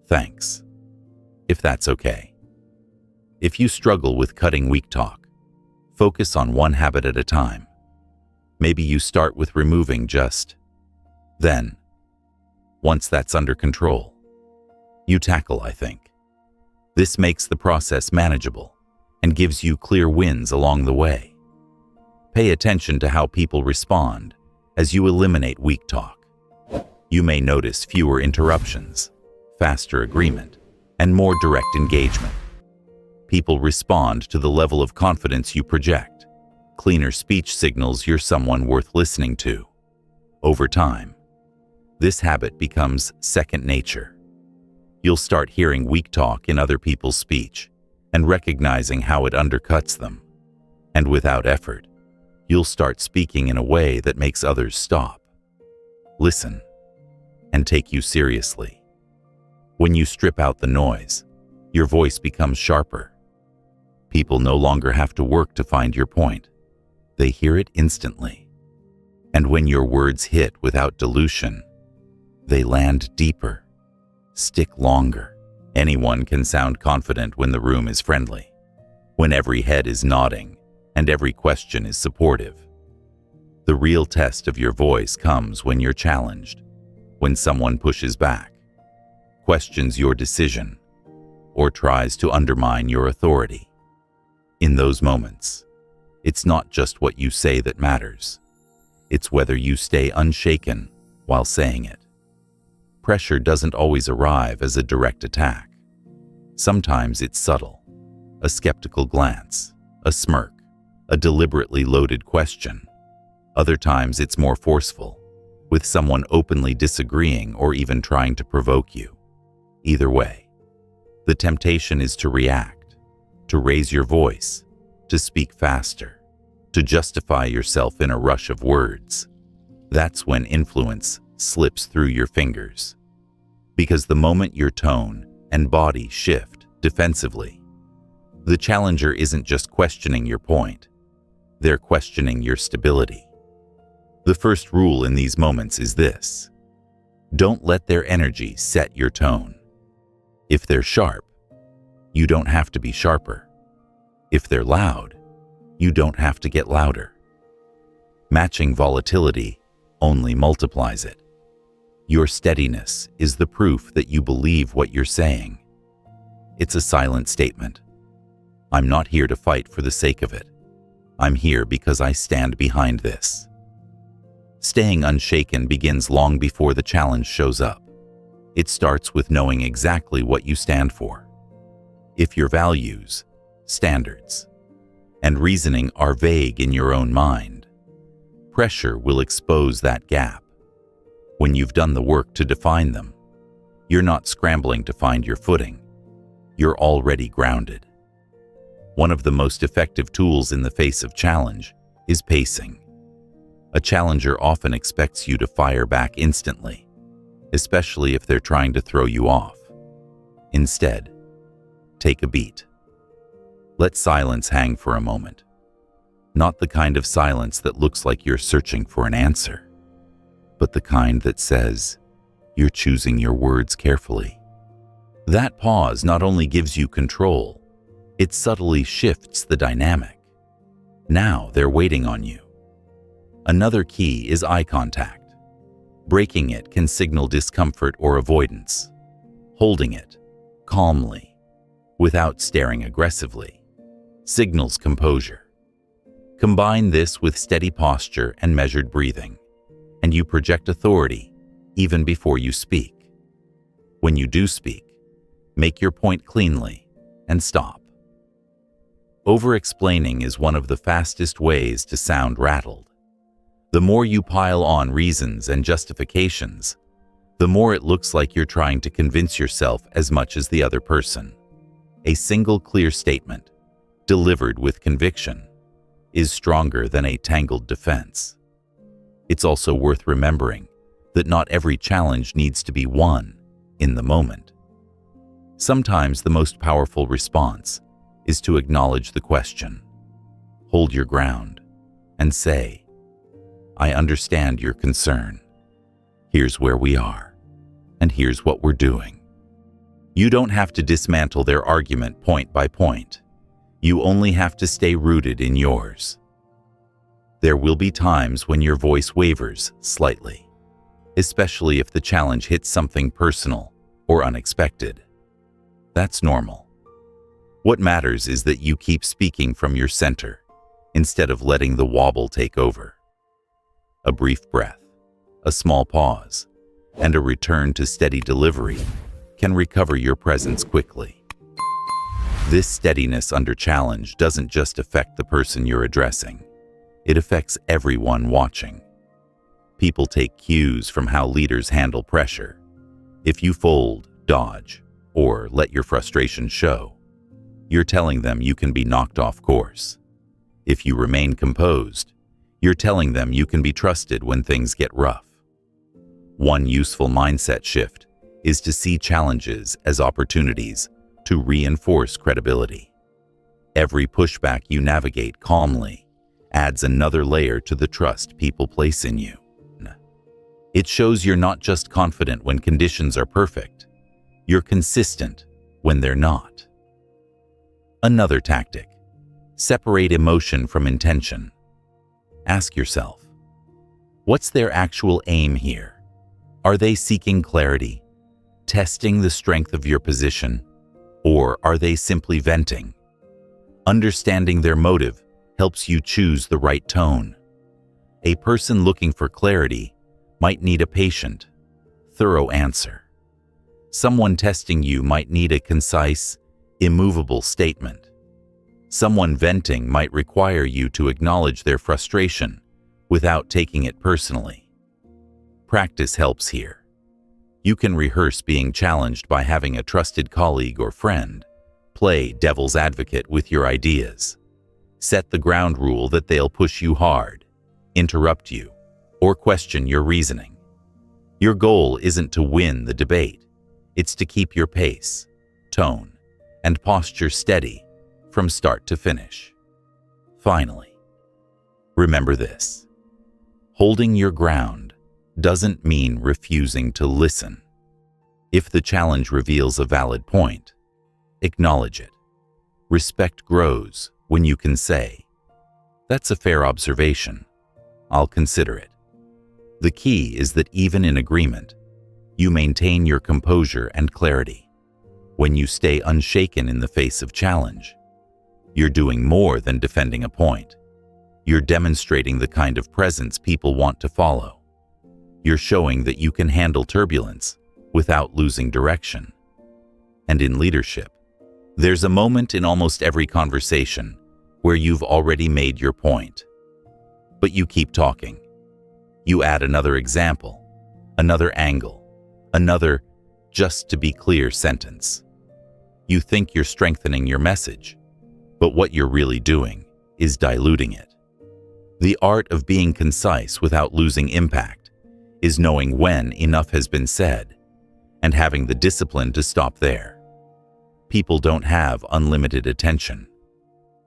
thanks," if that's okay. If you struggle with cutting weak talk, focus on one habit at a time. Maybe you start with removing just. Then, once that's under control, you tackle "I think." This makes the process manageable and gives you clear wins along the way. Pay attention to how people respond as you eliminate weak talk. You may notice fewer interruptions, faster agreement, and more direct engagement. People respond to the level of confidence you project. Cleaner speech signals you're someone worth listening to. Over time, this habit becomes second nature. You'll start hearing weak talk in other people's speech and recognizing how it undercuts them. And without effort, you'll start speaking in a way that makes others stop, listen, and take you seriously. When you strip out the noise, your voice becomes sharper. People no longer have to work to find your point. They hear it instantly. And when your words hit without dilution, they land deeper, stick longer. Anyone can sound confident when the room is friendly, when every head is nodding and every question is supportive. The real test of your voice comes when you're challenged, when someone pushes back, questions your decision, or tries to undermine your authority. In those moments, it's not just what you say that matters. It's whether you stay unshaken while saying it. Pressure doesn't always arrive as a direct attack. Sometimes it's subtle, a skeptical glance, a smirk, a deliberately loaded question. Other times it's more forceful, with someone openly disagreeing or even trying to provoke you. Either way, the temptation is to react, to raise your voice, to speak faster, to justify yourself in a rush of words. That's when influence slips through your fingers. Because the moment your tone and body shift defensively, the challenger isn't just questioning your point, they're questioning your stability. The first rule in these moments is this: don't let their energy set your tone. If they're sharp, you don't have to be sharper. If they're loud, you don't have to get louder. Matching volatility only multiplies it. Your steadiness is the proof that you believe what you're saying. It's a silent statement. I'm not here to fight for the sake of it. I'm here because I stand behind this. Staying unshaken begins long before the challenge shows up. It starts with knowing exactly what you stand for. If your values, standards, and reasoning are vague in your own mind, pressure will expose that gap. When you've done the work to define them, you're not scrambling to find your footing. You're already grounded. One of the most effective tools in the face of challenge is pacing. A challenger often expects you to fire back instantly, especially if they're trying to throw you off. Instead, take a beat. Let silence hang for a moment. Not the kind of silence that looks like you're searching for an answer, but the kind that says you're choosing your words carefully. That pause not only gives you control, it subtly shifts the dynamic. Now they're waiting on you. Another key is eye contact. Breaking it can signal discomfort or avoidance. Holding it calmly, without staring aggressively, signals composure. Combine this with steady posture and measured breathing, and you project authority even before you speak. When you do speak, make your point cleanly and stop. Over-explaining is one of the fastest ways to sound rattled. The more you pile on reasons and justifications, the more it looks like you're trying to convince yourself as much as the other person. A single clear statement, delivered with conviction, is stronger than a tangled defense. It's also worth remembering that not every challenge needs to be won in the moment. Sometimes the most powerful response is to acknowledge the question, hold your ground, and say, I understand your concern. Here's where we are, and here's what we're doing. You don't have to dismantle their argument point by point. You only have to stay rooted in yours. There will be times when your voice wavers slightly, especially if the challenge hits something personal or unexpected. That's normal. What matters is that you keep speaking from your center, instead of letting the wobble take over. A brief breath, a small pause, and a return to steady delivery can recover your presence quickly. This steadiness under challenge doesn't just affect the person you're addressing. It affects everyone watching. People take cues from how leaders handle pressure. If you fold, dodge, or let your frustration show, you're telling them you can be knocked off course. If you remain composed, you're telling them you can be trusted when things get rough. One useful mindset shift is to see challenges as opportunities to reinforce credibility. Every pushback you navigate calmly adds another layer to the trust people place in you. It shows you're not just confident when conditions are perfect, you're consistent when they're not. Another tactic: separate emotion from intention. Ask yourself, what's their actual aim here? Are they seeking clarity, testing the strength of your position, or are they simply venting? Understanding their motive helps you choose the right tone. A person looking for clarity might need a patient, thorough answer. Someone testing you might need a concise, immovable statement. Someone venting might require you to acknowledge their frustration without taking it personally. Practice helps here. You can rehearse being challenged by having a trusted colleague or friend. Play devil's advocate with your ideas. Set the ground rule that they'll push you hard, interrupt you, or question your reasoning. Your goal isn't to win the debate. It's to keep your pace, tone, and posture steady from start to finish. Finally, remember this: holding your ground doesn't mean refusing to listen. If the challenge reveals a valid point, acknowledge it. Respect grows when you can say, "That's a fair observation. I'll consider it." The key is that even in agreement, you maintain your composure and clarity. When you stay unshaken in the face of challenge, you're doing more than defending a point. You're demonstrating the kind of presence people want to follow. You're showing that you can handle turbulence without losing direction. And in leadership, there's a moment in almost every conversation where you've already made your point. But you keep talking. You add another example, another angle, another "just to be clear" sentence. You think you're strengthening your message, but what you're really doing is diluting it. The art of being concise without losing impact is knowing when enough has been said and having the discipline to stop there. People don't have unlimited attention.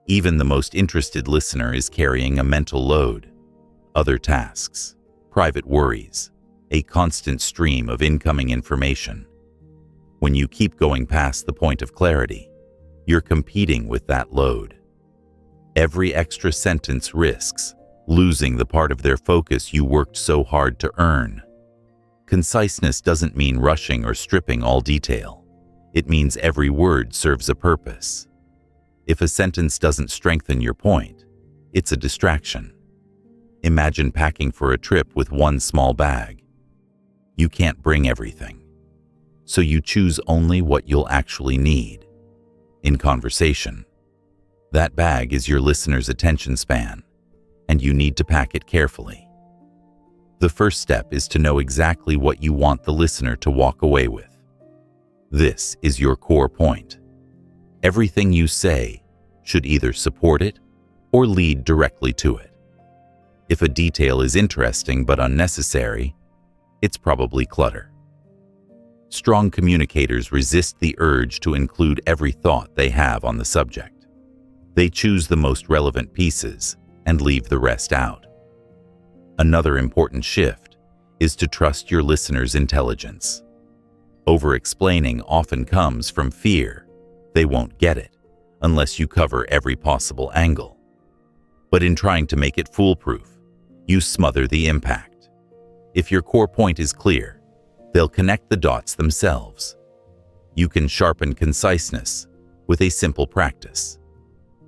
Even the most interested listener is carrying a mental load, other tasks, private worries, a constant stream of incoming information. When you keep going past the point of clarity, you're competing with that load. Every extra sentence risks losing the part of their focus you worked so hard to earn. Conciseness doesn't mean rushing or stripping all detail. It means every word serves a purpose. If a sentence doesn't strengthen your point, it's a distraction. Imagine packing for a trip with one small bag. You can't bring everything, so you choose only what you'll actually need. In conversation, that bag is your listener's attention span, and you need to pack it carefully. The first step is to know exactly what you want the listener to walk away with. This is your core point. Everything you say should either support it or lead directly to it. If a detail is interesting but unnecessary, it's probably clutter. Strong communicators resist the urge to include every thought they have on the subject. They choose the most relevant pieces and leave the rest out. Another important shift is to trust your listener's intelligence. Over-explaining often comes from fear they won't get it unless you cover every possible angle. But in trying to make it foolproof, you smother the impact. If your core point is clear, they'll connect the dots themselves. You can sharpen conciseness with a simple practice.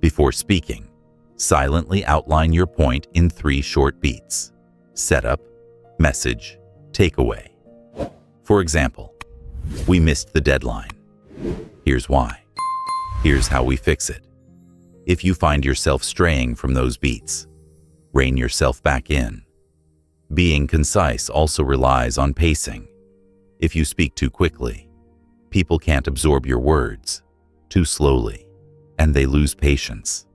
Before speaking, silently outline your point in 3 short beats: setup, message, takeaway. For example, we missed the deadline. Here's why. Here's how we fix it. If you find yourself straying from those beats, rein yourself back in. Being concise also relies on pacing. If you speak too quickly, people can't absorb your words. Too slowly, and they lose patience.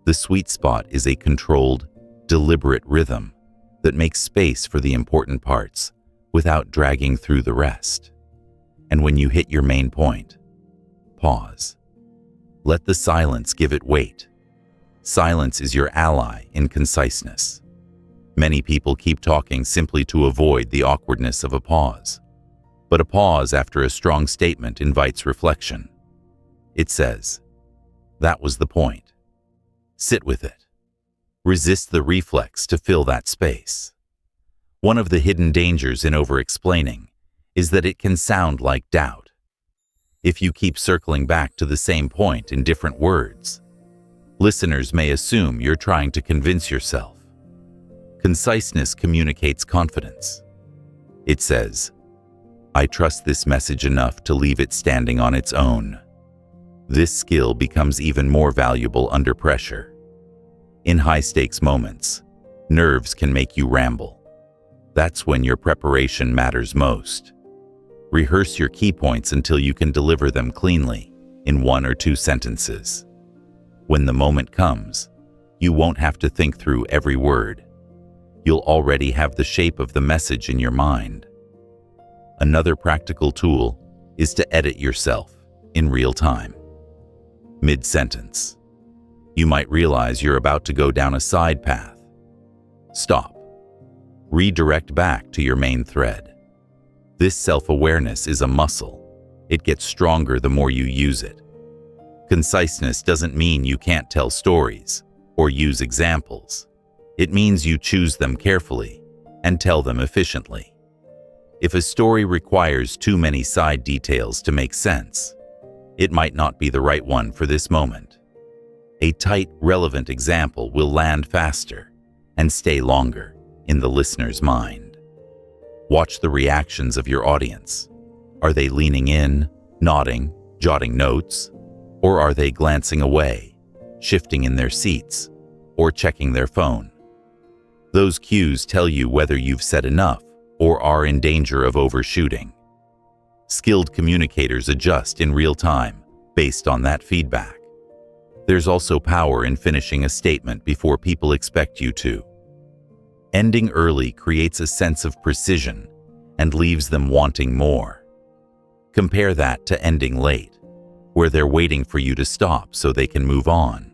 The sweet spot is a controlled, deliberate rhythm that makes space for the important parts without dragging through the rest. And when you hit your main point, pause. Let the silence give it weight. Silence is your ally in conciseness. Many people keep talking simply to avoid the awkwardness of a pause. But a pause after a strong statement invites reflection. It says, "That was the point." Sit with it. Resist the reflex to fill that space. One of the hidden dangers in over-explaining is that it can sound like doubt. If you keep circling back to the same point in different words, listeners may assume you're trying to convince yourself. Conciseness communicates confidence. It says, "I trust this message enough to leave it standing on its own." This skill becomes even more valuable under pressure. In high-stakes moments, nerves can make you ramble. That's when your preparation matters most. Rehearse your key points until you can deliver them cleanly, in 1 or 2 sentences. When the moment comes, you won't have to think through every word. You'll already have the shape of the message in your mind. Another practical tool is to edit yourself in real time. Mid-sentence, you might realize you're about to go down a side path. Stop. Redirect back to your main thread. This self-awareness is a muscle. It gets stronger the more you use it. Conciseness doesn't mean you can't tell stories or use examples. It means you choose them carefully and tell them efficiently. If a story requires too many side details to make sense, it might not be the right one for this moment. A tight, relevant example will land faster and stay longer in the listener's mind. Watch the reactions of your audience. Are they leaning in, nodding, jotting notes, or are they glancing away, shifting in their seats, or checking their phone? Those cues tell you whether you've said enough or are in danger of overshooting. Skilled communicators adjust in real time based on that feedback. There's also power in finishing a statement before people expect you to. Ending early creates a sense of precision and leaves them wanting more. Compare that to ending late, where they're waiting for you to stop so they can move on.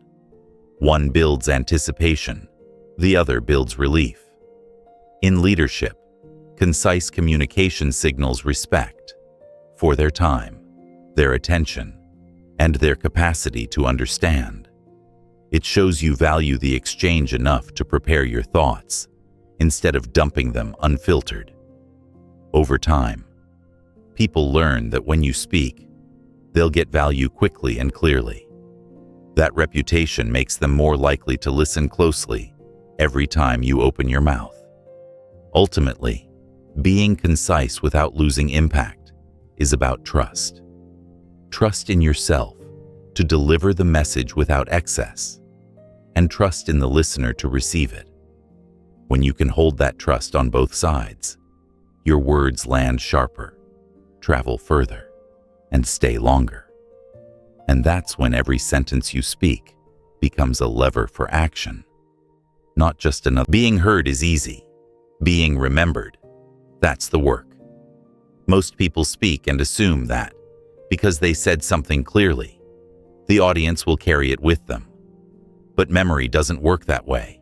One builds anticipation, the other builds relief. In leadership, concise communication signals respect for their time, their attention, and their capacity to understand. It shows you value the exchange enough to prepare your thoughts instead of dumping them unfiltered. Over time, people learn that when you speak, they'll get value quickly and clearly. That reputation makes them more likely to listen closely every time you open your mouth. Ultimately, being concise without losing impact is about trust. Trust in yourself to deliver the message without excess, and trust in the listener to receive it. When you can hold that trust on both sides, your words land sharper, travel further, and stay longer. And that's when every sentence you speak becomes a lever for action, not just another. Being heard is easy. Being remembered, that's the work. Most people speak and assume that, because they said something clearly, the audience will carry it with them. But memory doesn't work that way.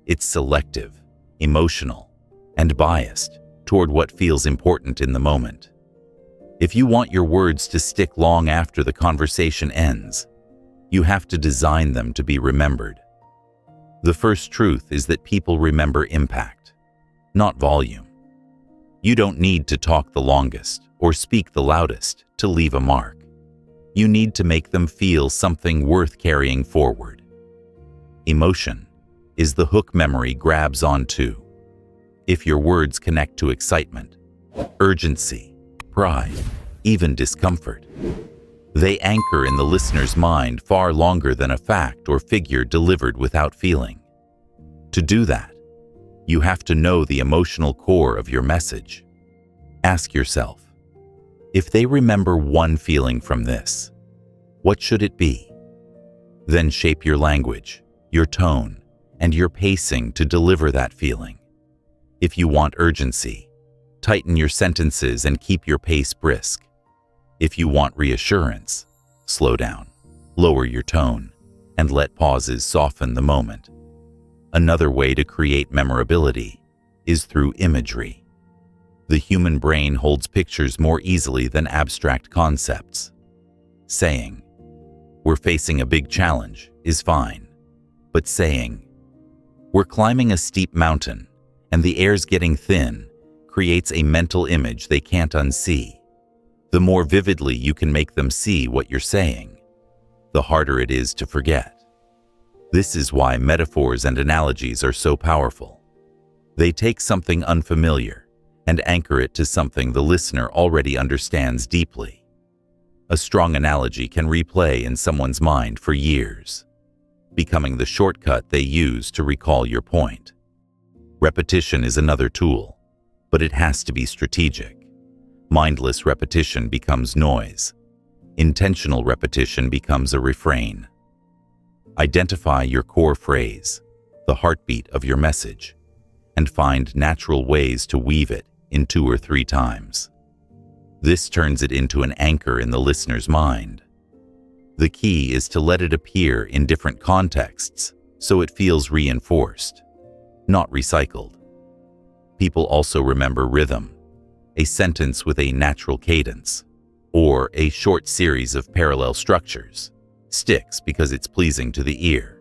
It's selective, emotional, and biased toward what feels important in the moment. If you want your words to stick long after the conversation ends, you have to design them to be remembered. The first truth is that people remember impact, not volume. You don't need to talk the longest or speak the loudest to leave a mark. You need to make them feel something worth carrying forward. Emotion is the hook memory grabs onto. If your words connect to excitement, urgency, pride, even discomfort, they anchor in the listener's mind far longer than a fact or figure delivered without feeling. To do that, you have to know the emotional core of your message. Ask yourself, if they remember one feeling from this, what should it be? Then shape your language, your tone, and your pacing to deliver that feeling. If you want urgency, tighten your sentences and keep your pace brisk. If you want reassurance, slow down, lower your tone, and let pauses soften the moment. Another way to create memorability is through imagery. The human brain holds pictures more easily than abstract concepts. Saying, "We're facing a big challenge," is fine, but saying, "We're climbing a steep mountain and the air's getting thin," creates a mental image they can't unsee. The more vividly you can make them see what you're saying, the harder it is to forget. This is why metaphors and analogies are so powerful. They take something unfamiliar and anchor it to something the listener already understands deeply. A strong analogy can replay in someone's mind for years, becoming the shortcut they use to recall your point. Repetition is another tool, but it has to be strategic. Mindless repetition becomes noise. Intentional repetition becomes a refrain. Identify your core phrase, the heartbeat of your message, and find natural ways to weave it in 2 or 3 times. This turns it into an anchor in the listener's mind. The key is to let it appear in different contexts so it feels reinforced, not recycled. People also remember rhythm, a sentence with a natural cadence, or a short series of parallel structures, sticks because it's pleasing to the ear.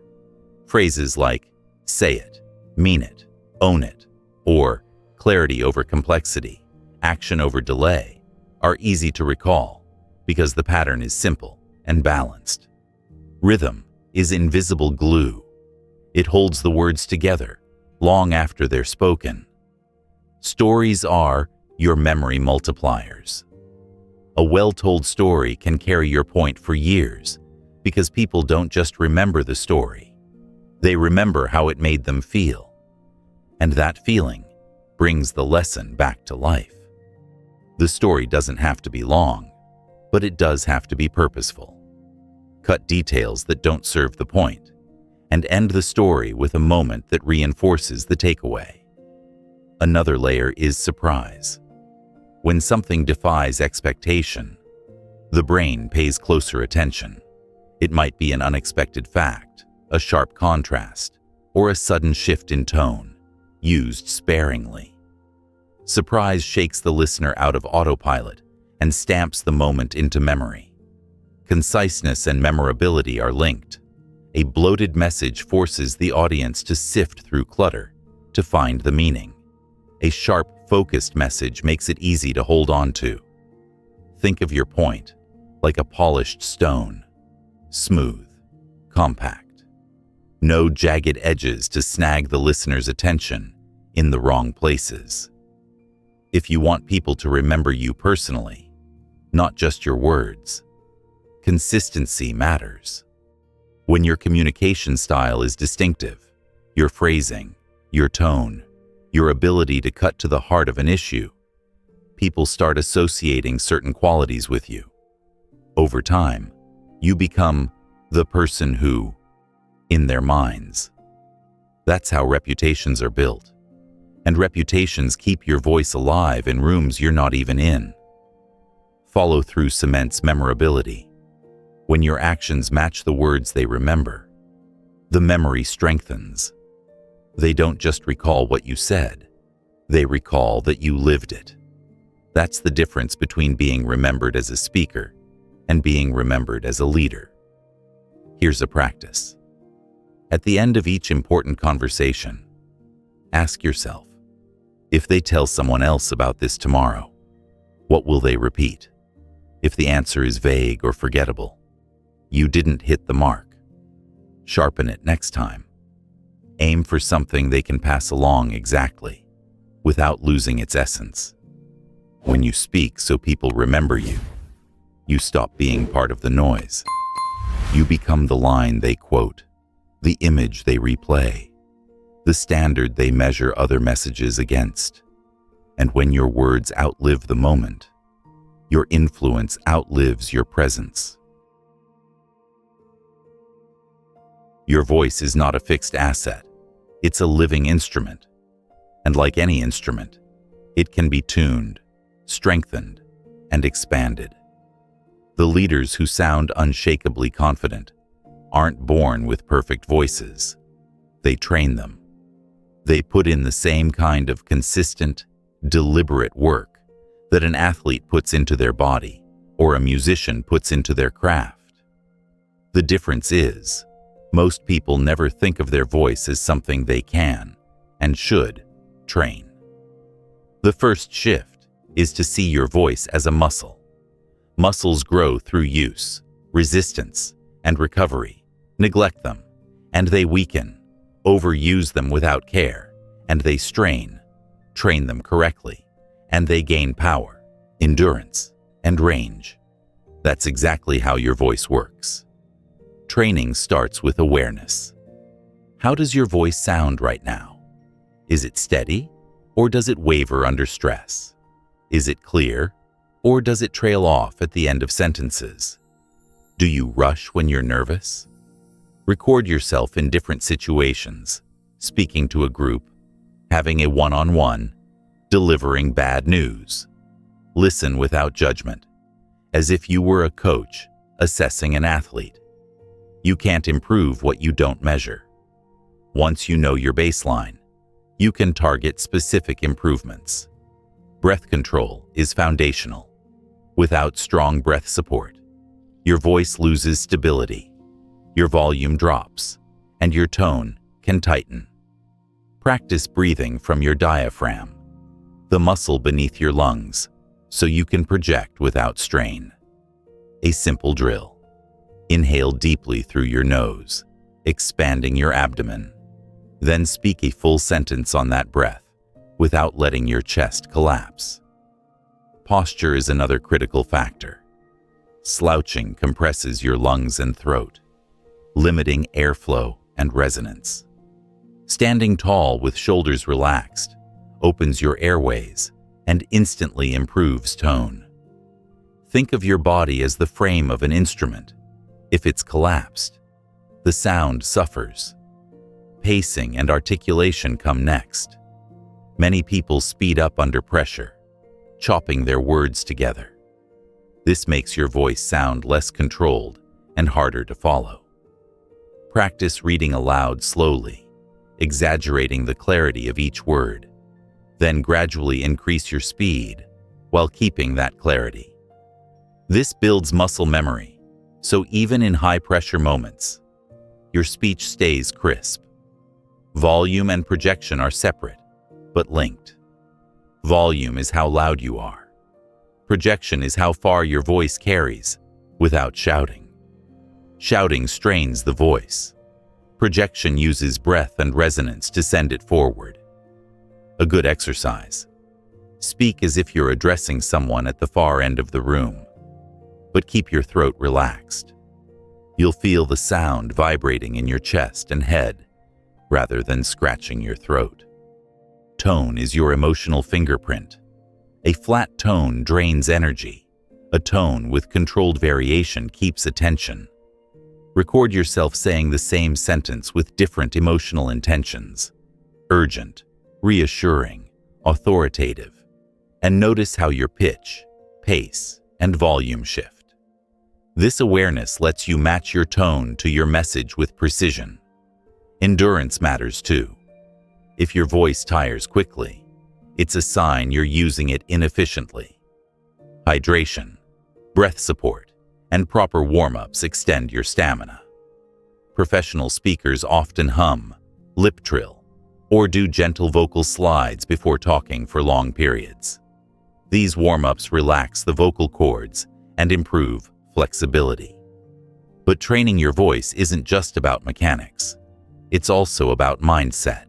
Phrases like "say it," "mean it," "own it," or "clarity over complexity," "action over delay," are easy to recall because the pattern is simple and balanced. Rhythm is invisible glue. It holds the words together long after they're spoken. Stories are your memory multipliers. A well-told story can carry your point for years because people don't just remember the story. They remember how it made them feel. And that feeling brings the lesson back to life. The story doesn't have to be long, but it does have to be purposeful. Cut details that don't serve the point, and end the story with a moment that reinforces the takeaway. Another layer is surprise. When something defies expectation, the brain pays closer attention. It might be an unexpected fact, a sharp contrast, or a sudden shift in tone, used sparingly. Surprise shakes the listener out of autopilot and stamps the moment into memory. Conciseness and memorability are linked. A bloated message forces the audience to sift through clutter to find the meaning. A sharp, focused message makes it easy to hold on to. Think of your point like a polished stone, smooth, compact. No jagged edges to snag the listener's attention in the wrong places. If you want people to remember you personally, not just your words, consistency matters. When your communication style is distinctive, your phrasing, your tone, your ability to cut to the heart of an issue, people start associating certain qualities with you. Over time, you become the person who, in their minds. That's how reputations are built. And reputations keep your voice alive in rooms you're not even in. Follow-through cements memorability. When your actions match the words they remember, the memory strengthens. They don't just recall what you said, they recall that you lived it. That's the difference between being remembered as a speaker and being remembered as a leader. Here's a practice. At the end of each important conversation, ask yourself, if they tell someone else about this tomorrow, what will they repeat? If the answer is vague or forgettable, You didn't hit the mark. Sharpen it next time. Aim for something they can pass along exactly, without losing its essence. When you speak so people remember you, you stop being part of the noise. You become the line they quote, the image they replay, the standard they measure other messages against. And when your words outlive the moment, your influence outlives your presence. Your voice is not a fixed asset. It's a living instrument. And like any instrument, it can be tuned, strengthened, and expanded. The leaders who sound unshakably confident aren't born with perfect voices. They train them. They put in the same kind of consistent, deliberate work that an athlete puts into their body or a musician puts into their craft. The difference is, most people never think of their voice as something they can and should train. The first shift is to see your voice as a muscle. Muscles grow through use, resistance, and recovery. Neglect them, and they weaken. Overuse them without care, and they strain. Train them correctly, and they gain power, endurance, and range. That's exactly how your voice works. Training starts with awareness. How does your voice sound right now? Is it steady, or does it waver under stress? Is it clear, or does it trail off at the end of sentences? Do you rush when you're nervous? Record yourself in different situations, speaking to a group, having a one-on-one, delivering bad news. Listen without judgment, as if you were a coach assessing an athlete. You can't improve what you don't measure. Once you know your baseline, you can target specific improvements. Breath control is foundational. Without strong breath support, your voice loses stability, your volume drops, and your tone can tighten. Practice breathing from your diaphragm, the muscle beneath your lungs, so you can project without strain. A simple drill. Inhale deeply through your nose, expanding your abdomen. Then speak a full sentence on that breath, without letting your chest collapse. Posture is another critical factor. Slouching compresses your lungs and throat, limiting airflow and resonance. Standing tall with shoulders relaxed opens your airways and instantly improves tone. Think of your body as the frame of an instrument. If it's collapsed, the sound suffers. Pacing and articulation come next. Many people speed up under pressure, chopping their words together. This makes your voice sound less controlled and harder to follow. Practice reading aloud slowly, exaggerating the clarity of each word. Then gradually increase your speed while keeping that clarity. This builds muscle memory. So even in high-pressure moments, your speech stays crisp. Volume and projection are separate, but linked. Volume is how loud you are. Projection is how far your voice carries without shouting. Shouting strains the voice. Projection uses breath and resonance to send it forward. A good exercise. Speak as if you're addressing someone at the far end of the room, but keep your throat relaxed. You'll feel the sound vibrating in your chest and head, rather than scratching your throat. Tone is your emotional fingerprint. A flat tone drains energy. A tone with controlled variation keeps attention. Record yourself saying the same sentence with different emotional intentions. Urgent, reassuring, authoritative. And notice how your pitch, pace, and volume shift. This awareness lets you match your tone to your message with precision. Endurance matters too. If your voice tires quickly, it's a sign you're using it inefficiently. Hydration, breath support, and proper warm-ups extend your stamina. Professional speakers often hum, lip trill, or do gentle vocal slides before talking for long periods. These warm-ups relax the vocal cords and improve flexibility. But training your voice isn't just about mechanics. It's also about mindset.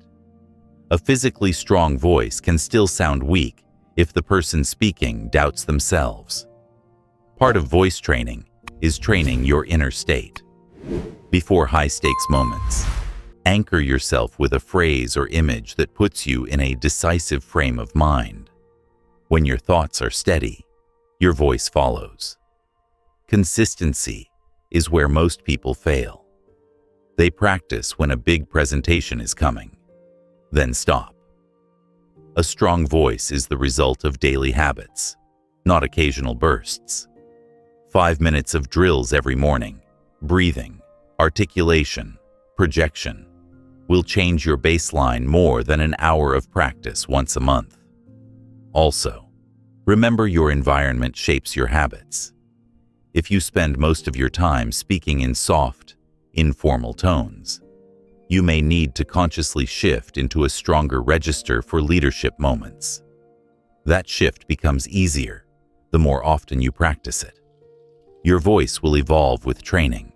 A physically strong voice can still sound weak if the person speaking doubts themselves. Part of voice training is training your inner state. Before high-stakes moments, anchor yourself with a phrase or image that puts you in a decisive frame of mind. When your thoughts are steady, your voice follows. Consistency is where most people fail. They practice when a big presentation is coming, then stop. A strong voice is the result of daily habits, not occasional bursts. 5 minutes of drills every morning, breathing, articulation, projection, will change your baseline more than an hour of practice once a month. Also, remember your environment shapes your habits. If you spend most of your time speaking in soft, informal tones, you may need to consciously shift into a stronger register for leadership moments. That shift becomes easier the more often you practice it. Your voice will evolve with training,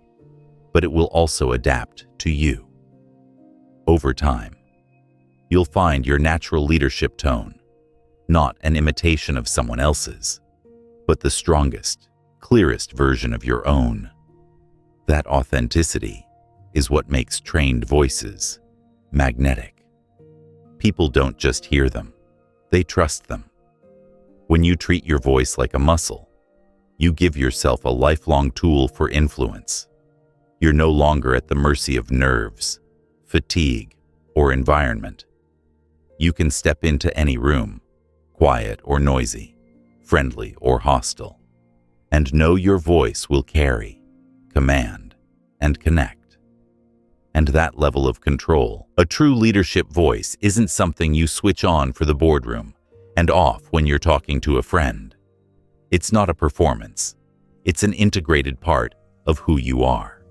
but it will also adapt to you. Over time, you'll find your natural leadership tone, not an imitation of someone else's, but the strongest, clearest version of your own. That authenticity is what makes trained voices magnetic. People don't just hear them, they trust them. When you treat your voice like a muscle, you give yourself a lifelong tool for influence. You're no longer at the mercy of nerves, fatigue, or environment. You can step into any room, quiet or noisy, friendly or hostile, and know your voice will carry, command, and connect. And that level of control, a true leadership voice, isn't something you switch on for the boardroom and off when you're talking to a friend. It's not a performance. It's an integrated part of who you are.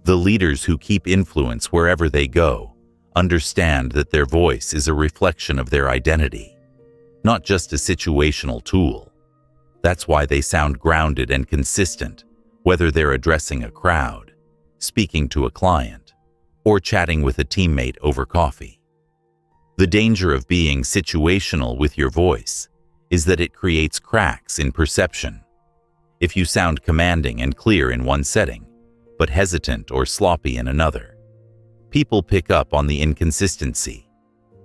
The leaders who keep influence wherever they go understand that their voice is a reflection of their identity, not just a situational tool. That's why they sound grounded and consistent, whether they're addressing a crowd, speaking to a client, or chatting with a teammate over coffee. The danger of being situational with your voice is that it creates cracks in perception. If you sound commanding and clear in one setting, but hesitant or sloppy in another, people pick up on the inconsistency.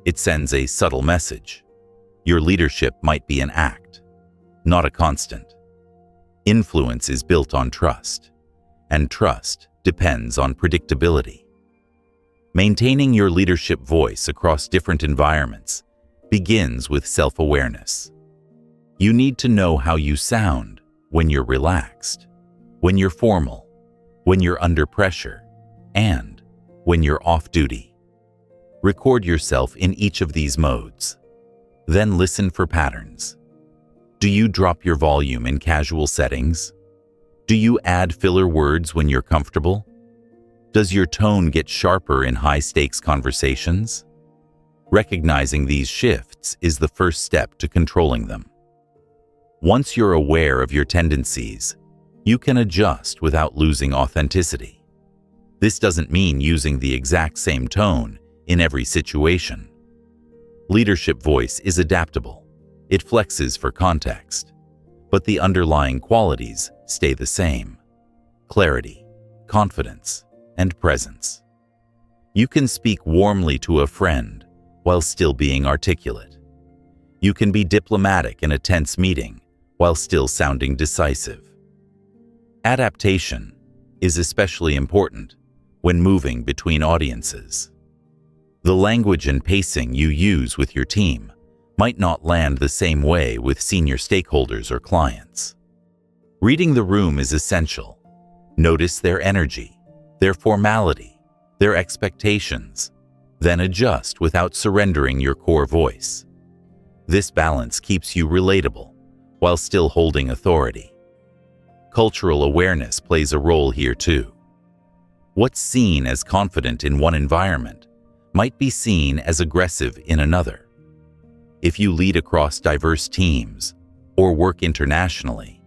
It sends a subtle message. Your leadership might be an act, not a constant. Influence is built on trust, and trust depends on predictability. Maintaining your leadership voice across different environments begins with self-awareness. You need to know how you sound when you're relaxed, when you're formal, when you're under pressure, and when you're off-duty. Record yourself in each of these modes. Then listen for patterns. Do you drop your volume in casual settings? Do you add filler words when you're comfortable? Does your tone get sharper in high-stakes conversations? Recognizing these shifts is the first step to controlling them. Once you're aware of your tendencies, you can adjust without losing authenticity. This doesn't mean using the exact same tone in every situation. Leadership voice is adaptable. It flexes for context, but the underlying qualities stay the same: clarity, confidence, and presence. You can speak warmly to a friend while still being articulate. You can be diplomatic in a tense meeting while still sounding decisive. Adaptation is especially important when moving between audiences. The language and pacing you use with your team might not land the same way with senior stakeholders or clients. Reading the room is essential. Notice their energy, their formality, their expectations, then adjust without surrendering your core voice. This balance keeps you relatable while still holding authority. Cultural awareness plays a role here too. What's seen as confident in one environment might be seen as aggressive in another. If you lead across diverse teams or work internationally,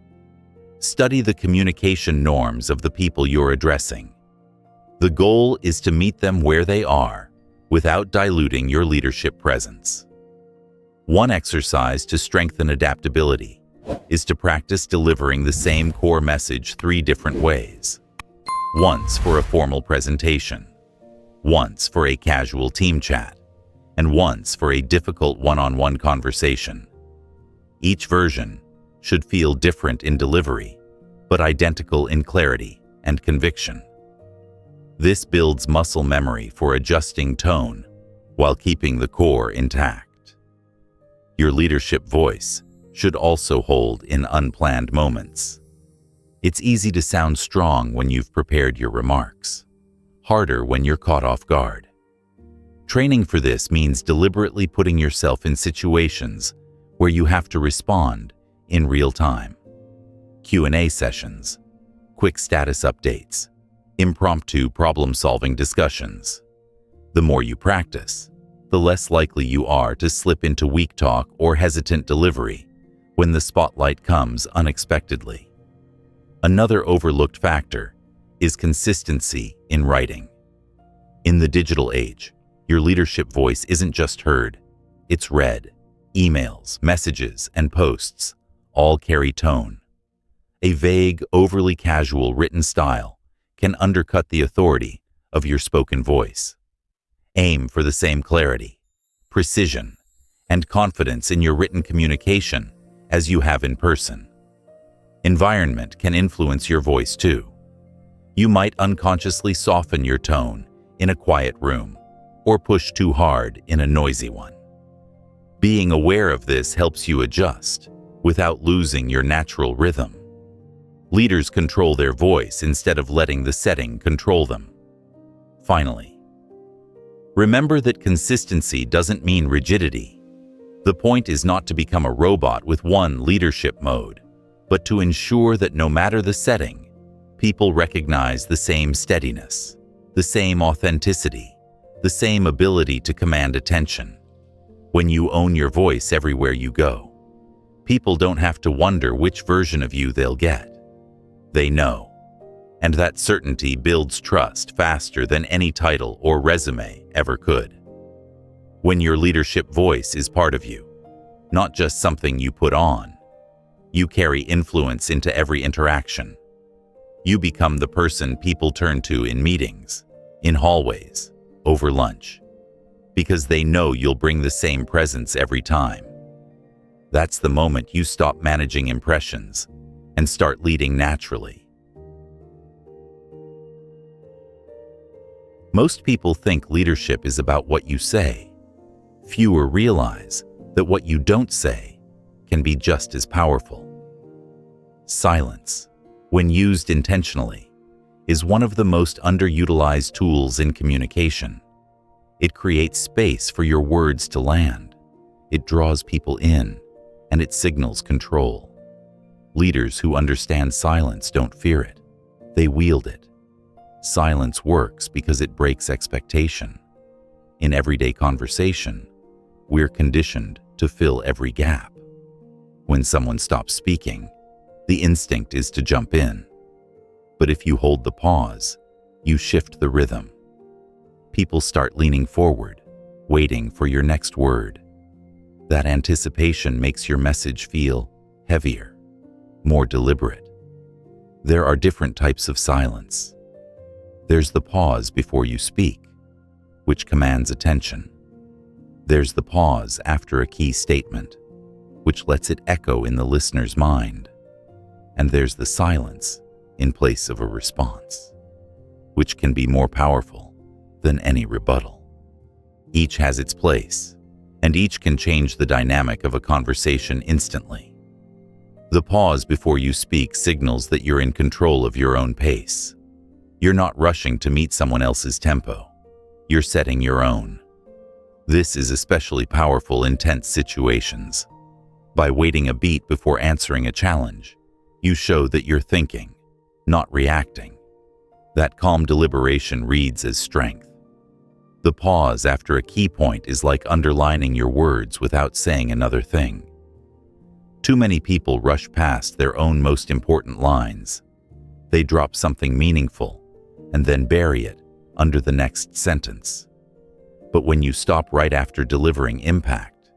Study the communication norms of the people you're addressing. The goal is to meet them where they are, without diluting your leadership presence. One exercise to strengthen adaptability is to practice delivering the same core message 3 different ways. Once for a formal presentation, once for a casual team chat, and once for a difficult one-on-one conversation. Each version should feel different in delivery, but identical in clarity and conviction. This builds muscle memory for adjusting tone while keeping the core intact. Your leadership voice should also hold in unplanned moments. It's easy to sound strong when you've prepared your remarks, harder when you're caught off guard. Training for this means deliberately putting yourself in situations where you have to respond in real time. Q&A sessions, quick status updates, impromptu problem-solving discussions. The more you practice, the less likely you are to slip into weak talk or hesitant delivery when the spotlight comes unexpectedly. Another overlooked factor is consistency in writing. In the digital age, your leadership voice isn't just heard, it's read. Emails, messages, and posts all carry tone. A vague, overly casual written style can undercut the authority of your spoken voice. Aim for the same clarity, precision, and confidence in your written communication as you have in person. Environment can influence your voice too. You might unconsciously soften your tone in a quiet room or push too hard in a noisy one. Being aware of this helps you adjust without losing your natural rhythm. Leaders control their voice instead of letting the setting control them. Finally, remember that consistency doesn't mean rigidity. The point is not to become a robot with one leadership mode, but to ensure that no matter the setting, people recognize the same steadiness, the same authenticity, the same ability to command attention. When you own your voice everywhere you go, people don't have to wonder which version of you they'll get. They know, and that certainty builds trust faster than any title or resume ever could. When your leadership voice is part of you, not just something you put on, you carry influence into every interaction. You become the person people turn to in meetings, in hallways, over lunch, because they know you'll bring the same presence every time. That's the moment you stop managing impressions and start leading naturally. Most people think leadership is about what you say. Fewer realize that what you don't say can be just as powerful. Silence, when used intentionally, is one of the most underutilized tools in communication. It creates space for your words to land. It draws people in, and it signals control. Leaders who understand silence don't fear it. They wield it. Silence works because it breaks expectation. In everyday conversation, we're conditioned to fill every gap. When someone stops speaking, the instinct is to jump in. But if you hold the pause, you shift the rhythm. People start leaning forward, waiting for your next word. That anticipation makes your message feel heavier, more deliberate. There are different types of silence. There's the pause before you speak, which commands attention. There's the pause after a key statement, which lets it echo in the listener's mind. And there's the silence in place of a response, which can be more powerful than any rebuttal. Each has its place, and each can change the dynamic of a conversation instantly. The pause before you speak signals that you're in control of your own pace. You're not rushing to meet someone else's tempo. You're setting your own. This is especially powerful in tense situations. By waiting a beat before answering a challenge, you show that you're thinking, not reacting. That calm deliberation reads as strength. The pause after a key point is like underlining your words without saying another thing. Too many people rush past their own most important lines. They drop something meaningful and then bury it under the next sentence. But when you stop right after delivering impact,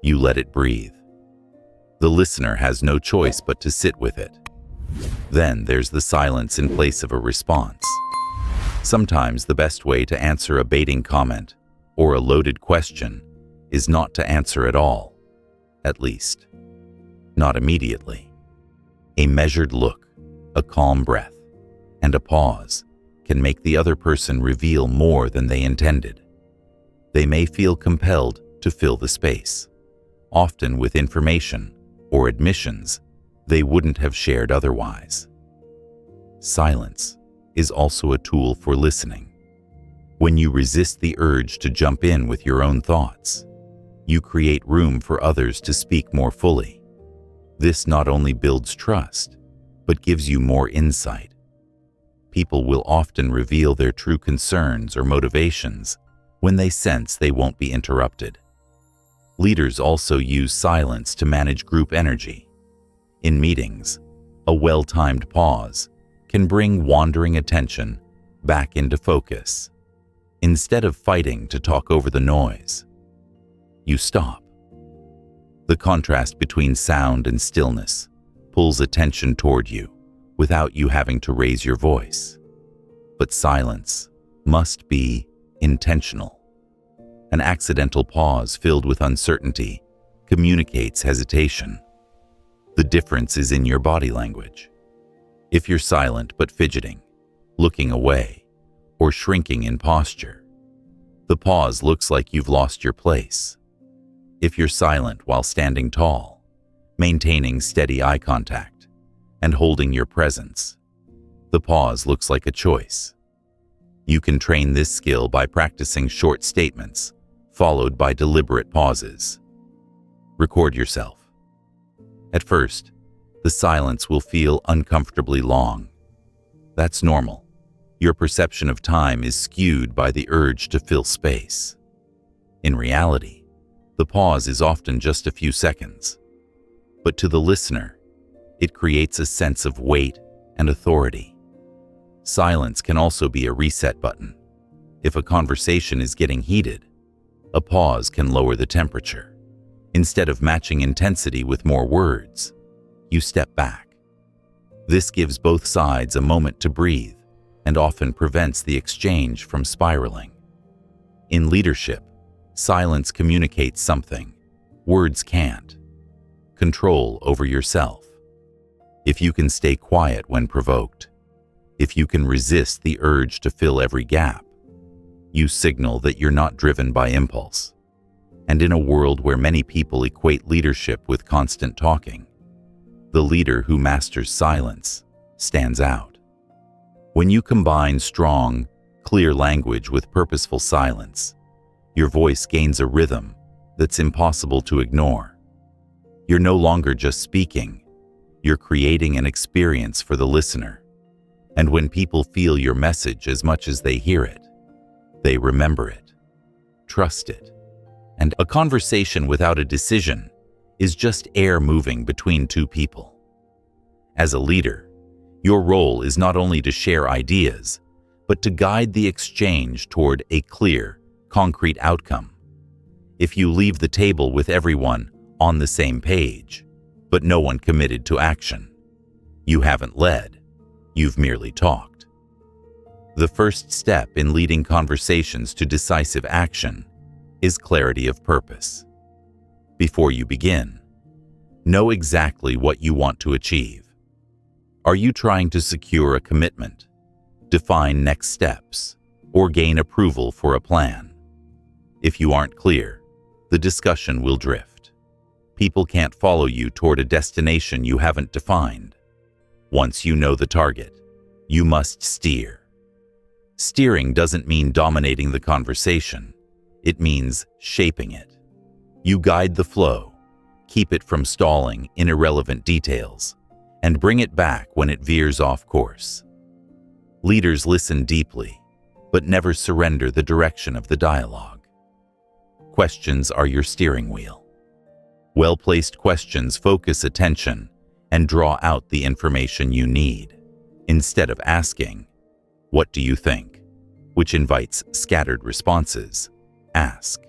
you let it breathe. The listener has no choice but to sit with it. Then there's the silence in place of a response. Sometimes the best way to answer a baiting comment or a loaded question is not to answer at all, at least, not immediately. A measured look, a calm breath, and a pause can make the other person reveal more than they intended. They may feel compelled to fill the space, often with information or admissions they wouldn't have shared otherwise. Silence is also a tool for listening. When you resist the urge to jump in with your own thoughts, you create room for others to speak more fully. This not only builds trust, but gives you more insight. People will often reveal their true concerns or motivations when they sense they won't be interrupted. Leaders also use silence to manage group energy. In meetings, a well-timed pause can bring wandering attention back into focus. Instead of fighting to talk over the noise, you stop. The contrast between sound and stillness pulls attention toward you without you having to raise your voice. But silence must be intentional. An accidental pause filled with uncertainty communicates hesitation. The difference is in your body language. If you're silent but fidgeting, looking away, or shrinking in posture, the pause looks like you've lost your place. If you're silent while standing tall, maintaining steady eye contact, and holding your presence, the pause looks like a choice. You can train this skill by practicing short statements, followed by deliberate pauses. Record yourself. At first, the silence will feel uncomfortably long. That's normal. Your perception of time is skewed by the urge to fill space. In reality, the pause is often just a few seconds. But to the listener, it creates a sense of weight and authority. Silence can also be a reset button. If a conversation is getting heated, a pause can lower the temperature. Instead of matching intensity with more words, you step back. This gives both sides a moment to breathe and often prevents the exchange from spiraling. In leadership, silence communicates something words can't: control over yourself. If you can stay quiet when provoked, if you can resist the urge to fill every gap, you signal that you're not driven by impulse. And in a world where many people equate leadership with constant talking, the leader who masters silence stands out. When you combine strong, clear language with purposeful silence, your voice gains a rhythm that's impossible to ignore. You're no longer just speaking, you're creating an experience for the listener. And when people feel your message as much as they hear it, they remember it, trust it. And a conversation without a decision is just air moving between two people. As a leader, your role is not only to share ideas, but to guide the exchange toward a clear, concrete outcome. If you leave the table with everyone on the same page, but no one committed to action, you haven't led, you've merely talked. The first step in leading conversations to decisive action is clarity of purpose. Before you begin, know exactly what you want to achieve. Are you trying to secure a commitment, define next steps, or gain approval for a plan? If you aren't clear, the discussion will drift. People can't follow you toward a destination you haven't defined. Once you know the target, you must steer. Steering doesn't mean dominating the conversation. It means shaping it. You guide the flow, keep it from stalling in irrelevant details, and bring it back when it veers off course. Leaders listen deeply, but never surrender the direction of the dialogue. Questions are your steering wheel. Well-placed questions focus attention and draw out the information you need. Instead of asking, "What do you think?" which invites scattered responses, ask,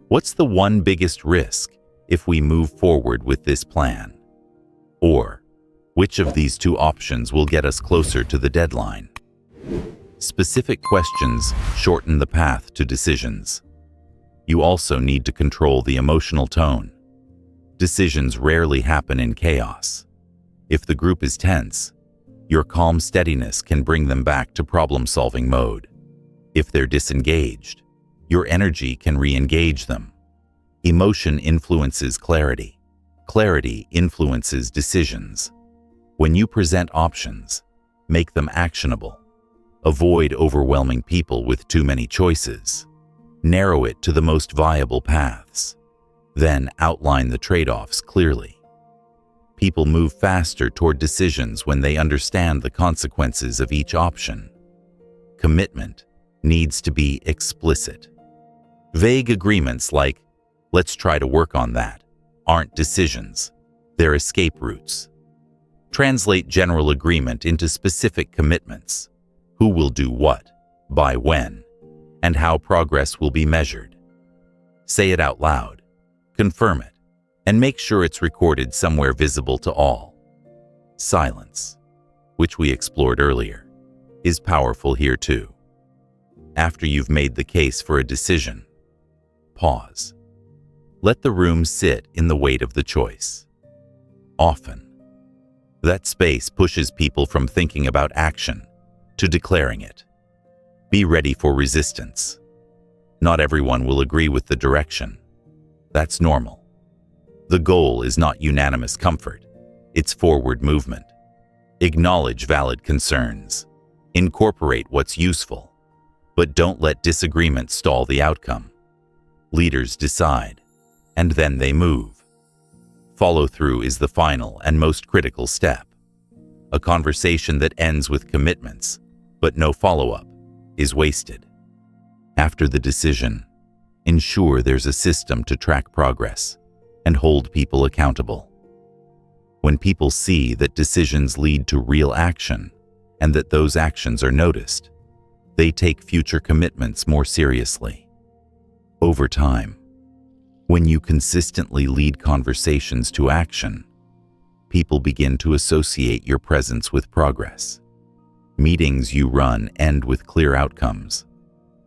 "What's the one biggest risk if we move forward with this plan?" Or, "Which of these two options will get us closer to the deadline?" Specific questions shorten the path to decisions. You also need to control the emotional tone. Decisions rarely happen in chaos. If the group is tense, your calm steadiness can bring them back to problem-solving mode. If they're disengaged, your energy can re-engage them. Emotion influences clarity. Clarity influences decisions. When you present options, make them actionable. Avoid overwhelming people with too many choices. Narrow it to the most viable paths. Then outline the trade-offs clearly. People move faster toward decisions when they understand the consequences of each option. Commitment needs to be explicit. Vague agreements like, "Let's try to work on that," aren't decisions. They're escape routes. Translate general agreement into specific commitments. Who will do what, by when, and how progress will be measured. Say it out loud, confirm it, and make sure it's recorded somewhere visible to all. Silence, which we explored earlier, is powerful here too. After you've made the case for a decision, pause. Let the room sit in the weight of the choice. Often, that space pushes people from thinking about action to declaring it. Be ready for resistance. Not everyone will agree with the direction. That's normal. The goal is not unanimous comfort, it's forward movement. Acknowledge valid concerns. Incorporate what's useful, but don't let disagreement stall the outcome. Leaders decide, and then they move. Follow-through is the final and most critical step. A conversation that ends with commitments, but no follow-up, is wasted. After the decision, ensure there's a system to track progress and hold people accountable. When people see that decisions lead to real action and that those actions are noticed, they take future commitments more seriously. Over time, when you consistently lead conversations to action, people begin to associate your presence with progress. Meetings you run end with clear outcomes.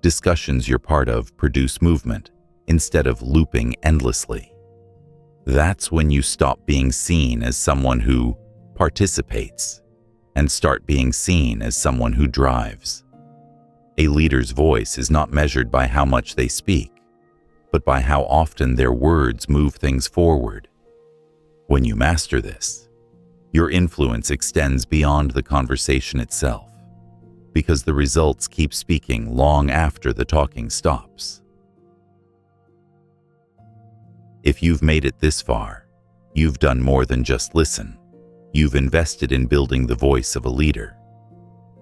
Discussions you're part of produce movement instead of looping endlessly. That's when you stop being seen as someone who participates and start being seen as someone who drives. A leader's voice is not measured by how much they speak, but by how often their words move things forward. When you master this, your influence extends beyond the conversation itself, because the results keep speaking long after the talking stops. If you've made it this far, you've done more than just listen. You've invested in building the voice of a leader.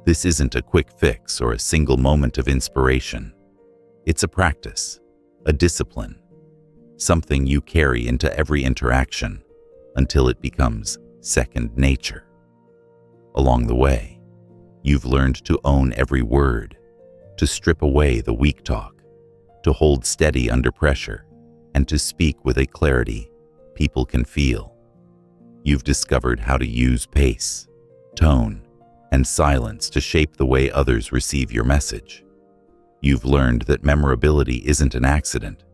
This isn't a quick fix or a single moment of inspiration. It's a practice, a discipline, something you carry into every interaction until it becomes second nature. Along the way, you've learned to own every word, to strip away the weak talk, to hold steady under pressure, and to speak with a clarity people can feel. You've discovered how to use pace, tone, and silence to shape the way others receive your message. You've learned that memorability isn't an accident.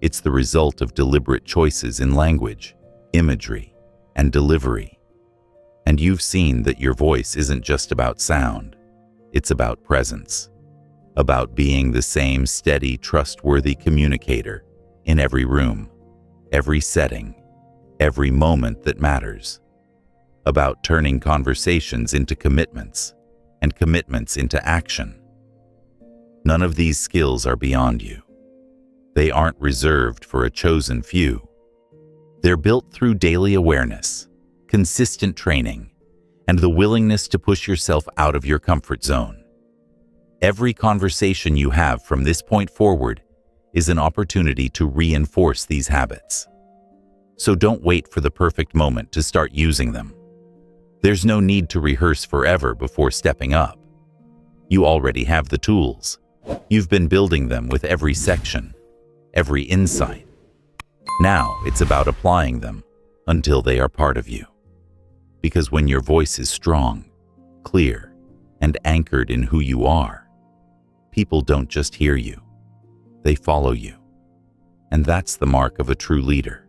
It's the result of deliberate choices in language, imagery, and delivery. And you've seen that your voice isn't just about sound. It's about presence, about being the same steady, trustworthy communicator in every room, every setting, every moment that matters, about turning conversations into commitments and commitments into action. None of these skills are beyond you. They aren't reserved for a chosen few. They're built through daily awareness, consistent training, and the willingness to push yourself out of your comfort zone. Every conversation you have from this point forward is an opportunity to reinforce these habits. So don't wait for the perfect moment to start using them. There's no need to rehearse forever before stepping up. You already have the tools. You've been building them with every section, every insight. Now it's about applying them until they are part of you. Because when your voice is strong, clear, and anchored in who you are, people don't just hear you, they follow you. And that's the mark of a true leader.